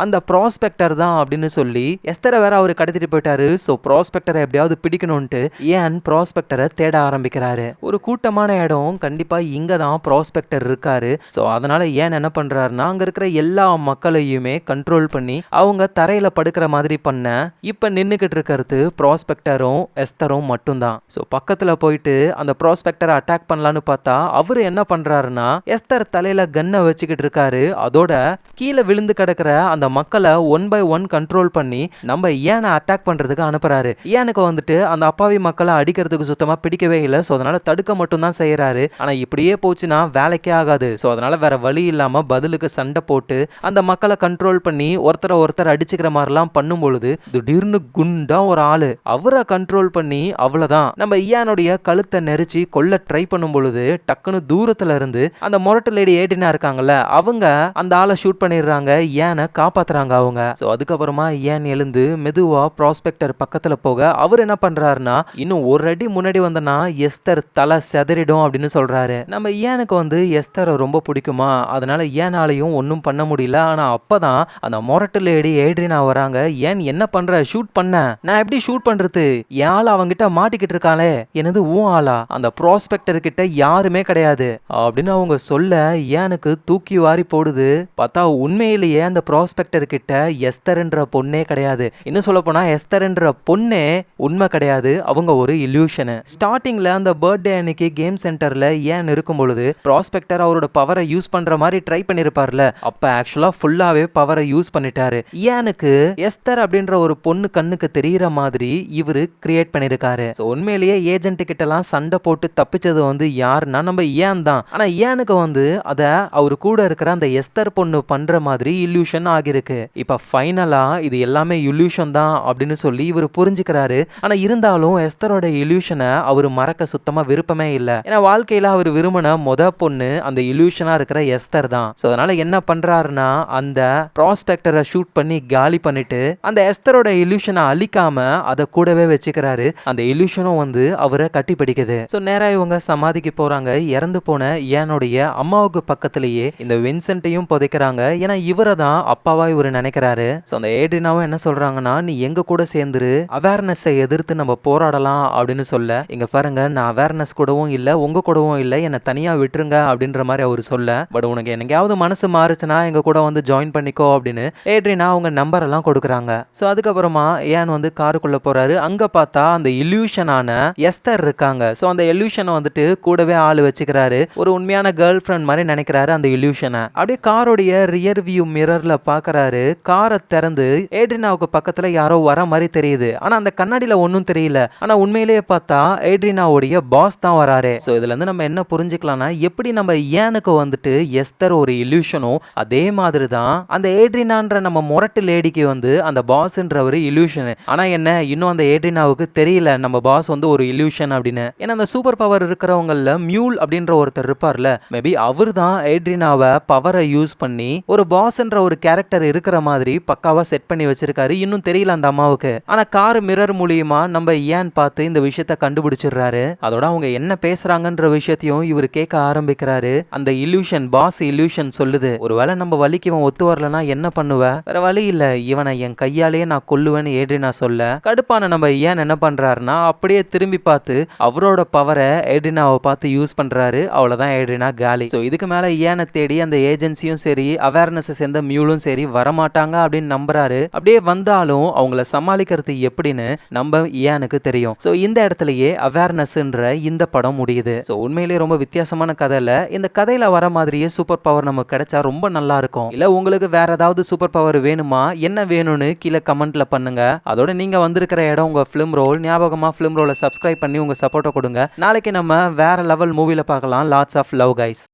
அந்த ப்ராஸ்பெக்டர் தான் அப்படின்னு சொல்லி எஸ்தரை வேற அவரு கடத்திட்டு போயிட்டாரு. சோ ப்ராஸ்பெக்டரை எப்படியாவது பிடிக்கணும்ட்டு ஏன் ப்ராஸ்பெக்டரை தேட ஆரம்பிக்கிறாரு. ஒரு கூட்டமான இடம், கண்டிப்பா இங்க தான் ப்ராஸ்பெக்டர் இருக்காரு. சோ அதனால ஏன் என்ன பண்றாருன்னா, அங்க இருக்கிற எல்லா மக்களையுமே கண்ட்ரோல் பண்ணி அவங்க தரையில படுக்கிற மாதிரி பண்ண, இப்ப நின்னுக்கிட்டு இருக்கிறது ப்ராஸ்பெக்டரும் எஸ்தரும் மட்டும்தான். சோ பக்கத்துல போயிட்டு அந்த ப்ராஸ்பெக்டரை அட்டாக் பண்ணலான்னு பார்த்தா அவரு என்ன பண்றாருன்னா, எஸ்தர் தலையில கன்னை வச்சுக்கிட்டு இருக்காரு. அதோட கீழே விழுந்து கிடக்கிற அந்த மக்களை 1 by 1 கண்ட்ரோல் பண்ணி நம்ம ஏனை அட்டாக் பண்றதுக்கு அனுப்புறாரு. ஏனுக்கு வந்துட்டு அந்த அப்பாவி மக்களை அடிக்கிறதுக்கு சுத்தமா பிடிக்கவே இல்லை. ஸோ அதனால தடுக்க மட்டும் தான் செய்யறாரு. ஆனா இப்படியே போச்சுன்னா வேலைக்கே ஆகாது. ஸோ அதனால வேற வழி இல்லாம பதிலுக்கு சண்டை போட்டு அந்த மக்களை கண்ட்ரோல் பண்ணி ஒருத்தர் அடிச்சுக்கிற மாதிரிலாம் பண்ணும் பொழுது திடீர்னு குண்டா ஒரு ஆளு அவரை கண்ட்ரோல் பண்ணி அவ்வளவுதான் நம்ம ஈயானுடைய கழுத்தை நெரிச்சு கொல்ல ட்ரை பண்ணும் பொழுது டக்குன்னு தூரத்துல இருந்து அந்த மொரட்டு லேடி ஏடினா இருக்காங்கல்ல, அவங்க அந்த ஆளை ஷூட் பண்ணிடுறாங்க. ஏனை காப்பாத்துறாங்க அவங்க. சோ அதுக்கப்புறமா ஏன் எழுந்து மெதுவா ப்ராஸ்பெக்டர் பக்கத்துல போக அவர் என்ன பண்றாருன்னா, இன்னும் ஒரு அடி முன்னாடி வந்தனா எஸ்தர் தலை செதறிடும் அப்படின்னு சொல்றாரு. நம்ம ஏனுக்கு வந்து எஸ்தரை ரொம்ப பிடிக்குமா, அதனால ஏனாலையும் ஒன்னும் பண்ண முடியல. ஆனா அப்பதான் அந்த மொரட்டு லேடி ஏட்ரினா வராங்க. ஏன் என்ன பண்ற, ஷூட் பண்ண, நான் எப்படி ஷூட் பண்றது, என் ஆள் அவங்கிட்ட மாட்டிக்கிட்டு இருக்காளே, எனது ஊன் ஆளா, அந்த ப்ராஸ்பெக்டர் கிட்ட யாருமே கிடையாது அப்படின்னு அவங்க சொல்ல ஏனுக்கு தூக்கி வாரி போடுது. பார்த்தா உண்மையிலேயே அந்த ப்ராஸ்பெக்டர் கிட்ட எஸ்தர்ன்ற பொண்ணே கிடையாது. இன்னும் சொல்ல போனா எஸ்தர்ன்ற பொண்ணே உண்மை கிடையாது, அவங்க ஒரு இல்யூஷன். ஸ்டார்டிங்ல அந்த பர்த்டே அன்னைக்கு கேம் சென்டர்ல ஏன் இருக்கும் பொழுது ப்ராஸ்பெக்டர் அவரோட பவரை யூஸ் பண்ற மாதிரி ட்ரை பண்ணிருப்பார்ல, அப்ப ஆக்சுவலா ஃபுல்லாவே பவரை யூஸ் பண்ணிட்டாரு. ஏனுக்கு எஸ்தர் அப்படின்ற ஒரு பொண்ணு கண்ணுக்கு தெரியற மாதிரி இவரு கிரியேட் பண்ணிருக்காரு. உண்மையிலேயே ஏஜென்ட் கிட்ட எல்லாம் சண்டை போட்டு தப்பிச்சது வந்து யாருன்னா நம்ம ஏன் தான். ஆனா ஏனுக்கு வந்து அத அவரு கூட இருக்கிற அந்த எஸ்தர் பொண்ணு பண்ற மாதிரி இல்யூஷன் ஆகிருக்கு. இப்ப ஃபைனலா இது எல்லாமே இல்யூஷன் தான் அப்படின்னு சொல்லி இவர் புரிஞ்சுக்கிறாரு. ஆனா இருந்தாலும் எஸ்தரோட இல்யூஷனை அவர் மறக்க சுத்தமா விருப்பமே இல்ல. ஏன்னா வாழ்க்கையில அவர் விரும்பின பொண்ணு அந்த இல்யூஷனா இருக்கிற எஸ்தர் தான். சோ அதனால என்ன பண்றாருன்னா, அந்த ப்ராஸ்பெக்டரை ஷூட் பண்ணி காலி பண்ணிட்டு அந்த எஸ்தரோட இல்யூஷனை அழிக்காம அதை கூடவே வச்சுக்கிறாரு. அந்த இல்யூஷனும் வந்து அவரை கட்டி பிடிக்குது. சோ நேரா இவங்க சமாதிக்கு போறாங்க. இறந்து போன ஏனுடைய அம்மாவுக்கு பக்கத்திலேயே இந்த வின்சென்ட்டையும் புதைக்கிறாங்க. ஏன்னா இவரை தான் அப்பாவா இவரு நினைக்கிறாரு. சோ அந்த ஏட்ரினாவும் என்ன சொல்றாங்கன்னா, நீ எங்க கூட சேர்ந்துரு, அவேர்னஸை எதிர்த்து நம்ம போராடலாம் அப்படின்னு சொல்ல, இங்க பாருங்க நான் அவேர்னஸ் கூடவும் இல்ல உங்க கூடவும் இல்ல, என்னை தனியா விட்டுருங்க அப்படின்ற மாதிரி அவரு சொல்ல, பட் உனக்கு என்னைக்காவது மனசு மாறுச்சுன்னா எங்க கூட வந்து ஜாயின் பண்ணிக்கோ அப்படின்னு ஏட்ரினா அவங்க நம்பர் எல்லாம் கொடுக்குறாங்க. சோ அதுக்கப்புறமா ஏன் வந்து காருக்குள்ள போறாரு. அங்க பார்த்தா அந்த இல்யூஷனான எஸ்தர் இருக்காங்க. சோ அந்த இல்யூஷனை வந்துட்டு கூடவே ஆளு வச்சுக்கிறாரு. ஒரு உண்மையான கேர்ள் ஃப்ரெண்ட் மாதிரி நினைக்கிறாரு அந்த இல்யூஷனை. அப்படியே காரோடைய ரியர் வியூ மிரர்ல பாக்குறாரு. காரை திறந்து ஏட்ரினாவுக்கு பக்கத்துல யாரோ வர மாதிரி தெரியுது. ஆனா அந்த கண்ணாடியில ஒன்னும் தெரியல. ஆனா உண்மையிலேயே பார்த்தா ஏட்ரினாவுடைய பாஸ் தான் வராரு. சோ இதுல இருந்து நம்ம என்ன புரிஞ்சுக்கலாம்னா, எப்படி நம்ம ஏனுக்கு வந்துட்டு எஸ்தர் ஒரு இல்யூஷனும், அதே மாதிரி தான் அந்த ஏட்ரினான்ற நம்ம மொரட்டு லேடிக்கு வந்து அந்த பாஸ்ன்ற ஒரு இல்யூஷன். ஆனா என்ன, இன்னும் அந்த ஏட்ரினாவுக்கு தெரியல நம்ம பாஸ் வந்து ஒரு இல்யூஷன் அப்படின்னு. ஏன்னா அந்த சூப்பர் பவர் இருக்கிறவங்கள மியூல் அப்படின்ற ஒருத்தர் இருப்பார்ல, மேபி அவர் தான் ஏட்ரினாவை பவரை யூஸ் பண்ணி ஒரு பாஸ்ன்ற ஒரு கேரக்டர் இருக்கிற மாதிரி பக்காவா செட் பண்ணி வச்சிருக்காரு. இன்னும் தெரியல அந்த அம்மாவுக்கு. ஆனா கார் மிரர் மூலியமா நம்ம ஏன் பார்த்து இந்த விஷயத்த கண்டுபிடிச்சிடுறாரு. அதோட அவங்க என்ன பேசுறாங்கன்ற விஷயத்தையும் இவர் கேட்க ஆரம்பிக்கிறாரு. அந்த இல்யூஷன், பாஸ் இல்யூஷன் சொல்லுது, ஒருவேளை நம்ம வலிக்கு இவன் ஒத்து வரலனா என்ன பண்ணுவ, வேற வழி இல்ல, இவனை என் கையாலேயே நான் கொல்லுவேன்னு ஏட்ரினா சொல்ல, கடுப்பான நம்ம ஏன் என்ன பண்றாருன்னா அப்படியே திரும்பி பார்த்து அவரோட பவரை ஏட்ரினாவை பார்த்து யூஸ் பண்றாரு. அவ்வளவுதான், ஏட்ரினா காலி. சோ இதுக்கு மேல ஏனை தேடி அந்த ஏஜென்சியும் சரி அவேர்னஸ் சேர்ந்த மியூலும் சரி வரமாட்டாங்க அப்படின்னு நம்புறாரு. அப்படியே வந்தாலும் அவங்கள சமாளிக்கிறது எப்படின்னு நம்ம ஏனுக்கு தெரியும். ஸோ இந்த இடத்துலயே அவேர்னஸ்ன்ற இந்த படம் முடியுது. ஸோ உண்மையிலேயே ரொம்ப வித்தியாசமான கதையில இந்த கதையில வர மாதிரியே சூப்பர் பவர் நமக்கு கிடைச்சா ரொம்ப நல்லா இருக்கும். இல்ல உங்களுக்கு வேற ஏதாவது சூப்பர் பவர் வேணுமா, என்ன வேணும்னு கீழே கமெண்ட்ல பண்ணுங்க. அதோட நீங்க வந்திருக்கிற இடம் உங்க ஃபிலிம் ரோல். ஞாபகமா ஃபிலிம் ரோலை சப்ஸ்கிரைப் பண்ணி உங்க சப்போர்ட்டை கொடுங்க. நாளைக்கு நம்ம வேற லெவல் மூவில பார்க்கலாம். Lots of love guys.